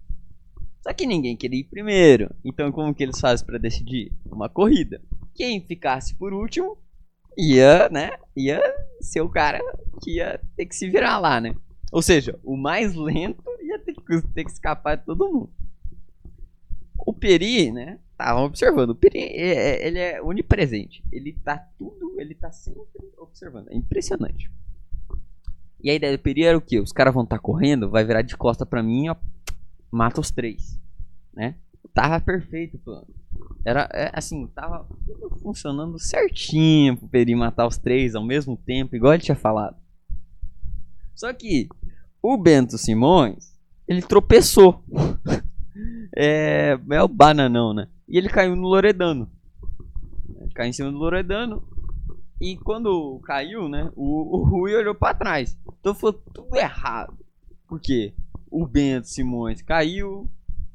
Só que ninguém queria ir primeiro, então como que eles fazem pra decidir? Uma corrida. Quem ficasse por último ia ser o cara que ia ter que se virar lá, né? Ou seja, o mais lento ia ter que escapar de todo mundo. O Peri, né? Tava observando. O Peri, ele é onipresente. Ele tá sempre observando. É impressionante. E a ideia do Peri era o quê? Os caras vão estar correndo, vai virar de costa pra mim, ó, mata os três, né? Tava perfeito o plano. Era assim, tava tudo funcionando certinho pro Peri matar os três ao mesmo tempo, igual ele tinha falado. Só que o Bento Simões, ele tropeçou. É o bananão, né? E ele caiu no Loredano. Ele caiu em cima do Loredano. E quando caiu, né? O Rui olhou pra trás. Então foi tudo errado. Por quê? O Bento Simões caiu,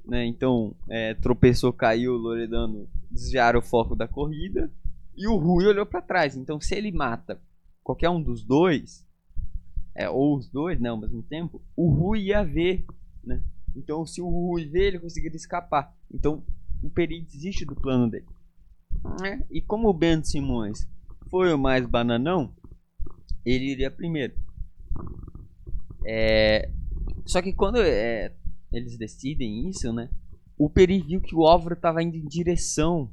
né? Então tropeçou, caiu. O Loredano desviaram o foco da corrida. E o Rui olhou pra trás. Então se ele mata qualquer um dos dois, ou os dois, né? Ao mesmo tempo, o Rui ia ver, né? Então, se o Rui vê, ele conseguiria escapar. Então, o Peri desiste do plano dele. E como o Bento Simões foi o mais bananão, ele iria primeiro. Só que quando eles decidem isso, né? O Peri viu que o Álvaro estava indo em direção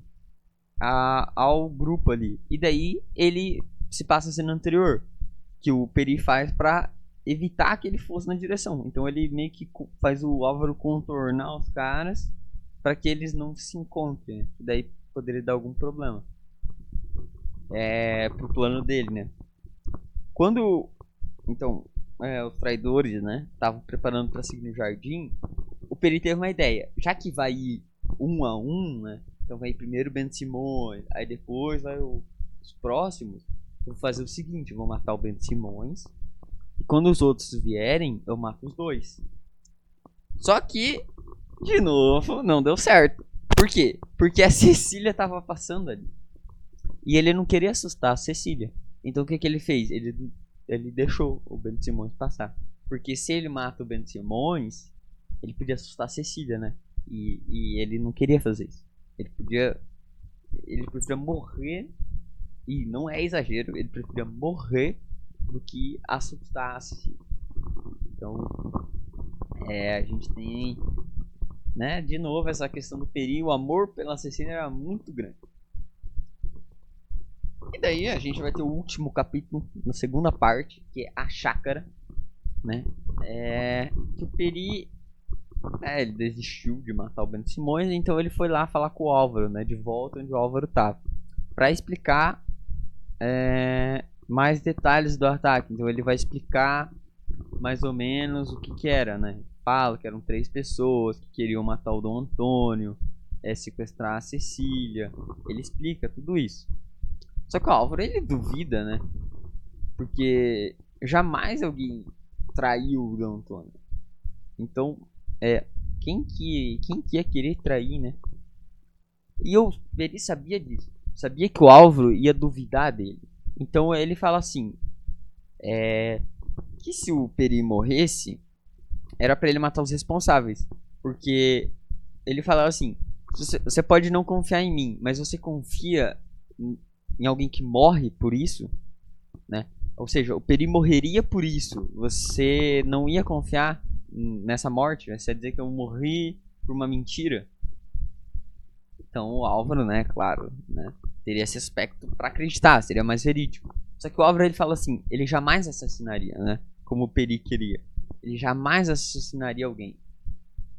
ao grupo ali. E daí ele se passa a cena anterior, que o Peri faz pra evitar que ele fosse na direção. Então ele meio que faz o Álvaro contornar os caras para que eles não se encontrem, né? Daí poderia dar algum problema pro plano dele, né? Quando então os traidores, né, estavam preparando para seguir no jardim, o Peri teve uma ideia. Já que vai ir 1 a 1, né? Então vai ir primeiro o Bento Simões, aí depois vai os próximos. Eu vou fazer o seguinte: eu vou matar o Bento Simões. E quando os outros vierem, eu mato os dois. Só que, de novo, não deu certo. Por quê? Porque a Cecília tava passando ali. E ele não queria assustar a Cecília. Então o que ele fez? Ele deixou o Bento Simões passar. Porque se ele mata o Bento Simões, ele podia assustar a Cecília, né? E ele não queria fazer isso. Ele preferia morrer. E não é exagero, ele preferia morrer do que assustar a Cecília. Então, a gente tem, né, de novo essa questão do Peri. O amor pela Cecília era muito grande. E daí a gente vai ter o último capítulo, na segunda parte, que é a chácara, né? Que o Peri, ele desistiu de matar o Bento Simões, então ele foi lá falar com o Álvaro, né, de volta onde o Álvaro estava, para explicar mais detalhes do ataque. Então ele vai explicar mais ou menos o que era, né? Fala que eram 3 pessoas que queriam matar o Dom Antônio, sequestrar a Cecília. Ele explica tudo isso. Só que o Álvaro, ele duvida, né? Porque jamais alguém traiu o D. Antônio. Então, quem que ia querer trair, né? E ele sabia disso. Sabia que o Álvaro ia duvidar dele. Então ele fala assim, que se o Peri morresse, era pra ele matar os responsáveis. Porque ele falava assim, você pode não confiar em mim, mas você confia em alguém que morre por isso, né? Ou seja, o Peri morreria por isso. Você não ia confiar nessa morte? Você ia dizer que eu morri por uma mentira? Então o Álvaro, né, claro, né, teria esse aspecto pra acreditar, seria mais verídico. Só que o Álvaro, ele fala assim, ele jamais assassinaria, né, como o Peri queria. Ele jamais assassinaria alguém.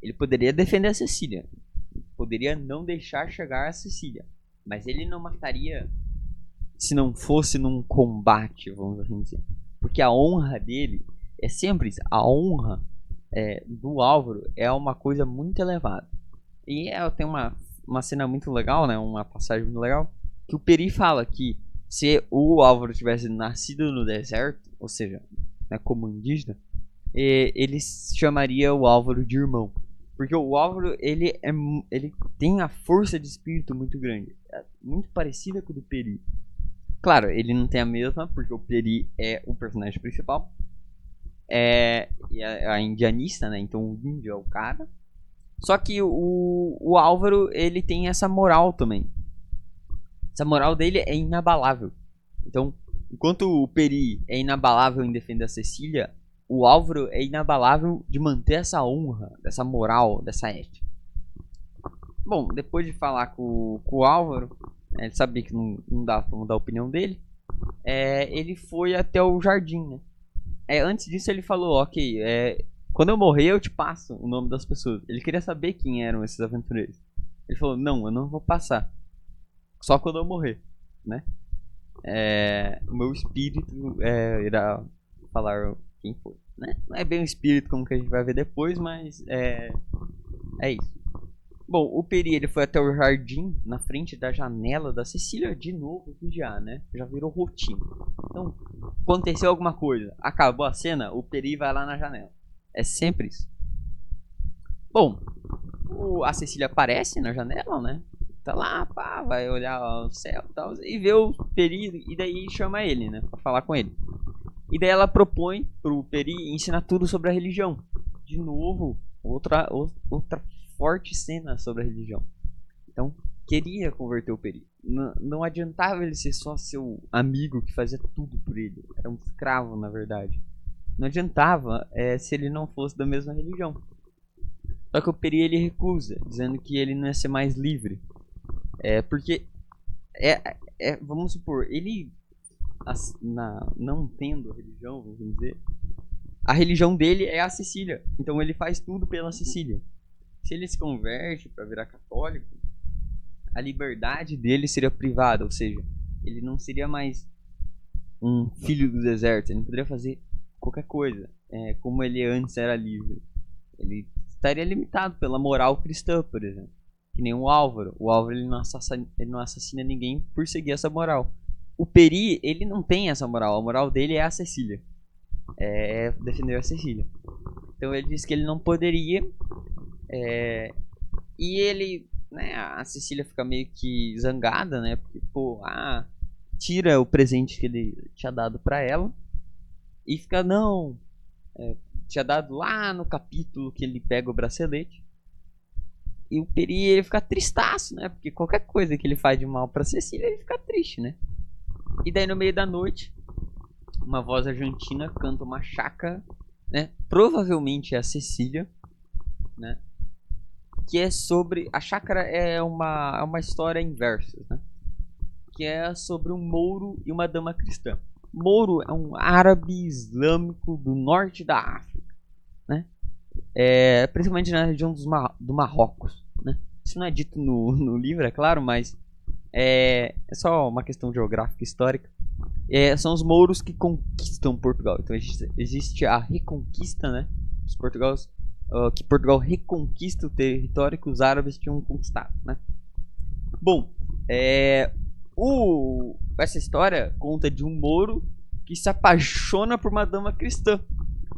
Ele poderia defender a Cecília, poderia não deixar chegar a Cecília, mas ele não mataria se não fosse num combate, vamos assim dizer. Porque a honra dele é sempre isso. A honra do Álvaro é uma coisa muito elevada. E tem uma cena muito legal, né? Uma passagem muito legal. Que o Peri fala que se o Álvaro tivesse nascido no deserto, ou seja, né, como indígena, ele chamaria o Álvaro de irmão. Porque o Álvaro, ele tem a força de espírito muito grande. Muito parecida com o do Peri. Claro, ele não tem a mesma, porque o Peri é o personagem principal. É a indianista, né? Então o índio é o cara. Só que o Álvaro, ele tem essa moral também. Essa moral dele é inabalável. Então, enquanto o Peri é inabalável em defender a Cecília, o Álvaro é inabalável de manter essa honra, dessa moral, dessa ética. Bom, depois de falar com o Álvaro, ele sabia que não dava pra mudar a opinião dele, ele foi até o jardim, né? Antes disso ele falou, ok, quando eu morrer eu te passo o nome das pessoas. Ele queria saber quem eram esses aventureiros. Ele falou, não, eu não vou passar. Só quando eu morrer, né? O meu espírito irá falar quem foi, né? Não é bem um espírito como que a gente vai ver depois, mas é isso. Bom, o Peri, ele foi até o jardim, na frente da janela da Cecília, de novo vigiar, né? Já virou rotina. Então, aconteceu alguma coisa, acabou a cena, o Peri vai lá na janela. É sempre isso. Bom, a Cecília aparece na janela, né? Tá lá, pá, vai olhar o céu e tal, e vê o Peri, e daí chama ele, né? Pra falar com ele. E daí ela propõe pro Peri ensinar tudo sobre a religião. De novo, outra forte cena sobre a religião. Então, queria converter o Peri. Não adiantava ele ser só seu amigo que fazia tudo por ele. Era um escravo, na verdade. Não adiantava se ele não fosse da mesma religião. Só que o Peri, ele recusa, dizendo que ele não ia ser mais livre. Porque, vamos supor, ele, não tendo religião, vamos dizer, a religião dele é a Cecília. Então ele faz tudo pela Cecília. Se ele se converte para virar católico, a liberdade dele seria privada, ou seja, ele não seria mais um filho do deserto, ele não poderia fazer qualquer coisa, como ele antes era livre. Ele estaria limitado pela moral cristã, por exemplo, que nem o Álvaro. O Álvaro, ele não assassina ninguém por seguir essa moral. O Peri, ele não tem essa moral, a moral dele é a Cecília, defender a Cecília. Então ele disse que ele não poderia. E ele, né, a Cecília fica meio que zangada, né? Porque, tira o presente que ele tinha dado pra ela. E fica, não, tinha dado lá no capítulo que ele pega o bracelete. E o Peri, ele fica tristaço, né? Porque qualquer coisa que ele faz de mal pra Cecília, ele fica triste, né? E daí no meio da noite, uma voz argentina canta uma chácara, né? Provavelmente é a Cecília, né? Que é sobre... A chácara é uma história em versos, né? Que é sobre um mouro e uma dama cristã. Mouro é um árabe islâmico do norte da África, né? Principalmente na região do Marrocos, né? Isso não é dito no livro, é claro, mas é só uma questão geográfica histórica. São os mouros que conquistam Portugal. Então existe a reconquista, né? Os portugueses que Portugal reconquista o território que os árabes tinham conquistado, né? Bom, essa história conta de um mouro que se apaixona por uma dama cristã.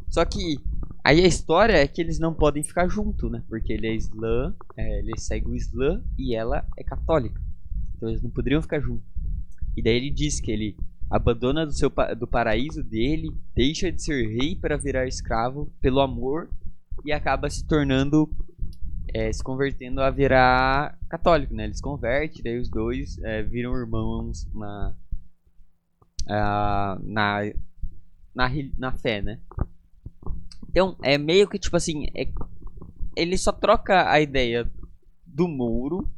Só que aí a história é que eles não podem ficar juntos, né? Porque ele é islã, ele segue o islã e ela é católica. Então eles não poderiam ficar juntos. E daí ele diz que ele abandona do paraíso dele, deixa de ser rei para virar escravo pelo amor e acaba se tornando, se convertendo a virar católico, né? Eles convertem, daí os dois viram irmãos na fé, né? Então, é meio que tipo assim, ele só troca a ideia do mouro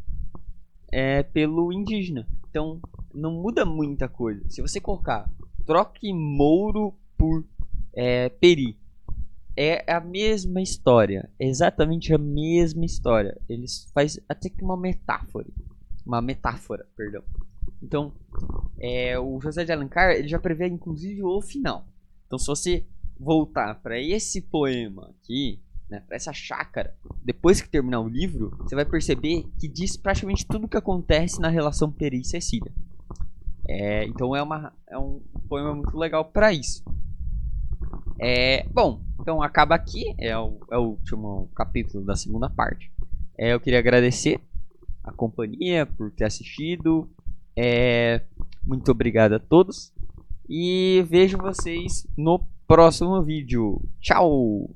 pelo indígena. Então, não muda muita coisa. Se você colocar troque mouro por peri, é a mesma história, exatamente a mesma história. Eles faz até que uma metáfora, perdão. Então, o José de Alencar ele já prevê inclusive o final. Então, se você voltar para esse poema aqui, né, para essa chácara, depois que terminar o livro, você vai perceber que diz praticamente tudo o que acontece na relação Peri e Cecília. Então é um poema muito legal para isso. Bom, então acaba aqui, é o último capítulo da segunda parte. Eu queria agradecer a companhia por ter assistido. Muito obrigado a todos e vejo vocês no próximo vídeo. Tchau!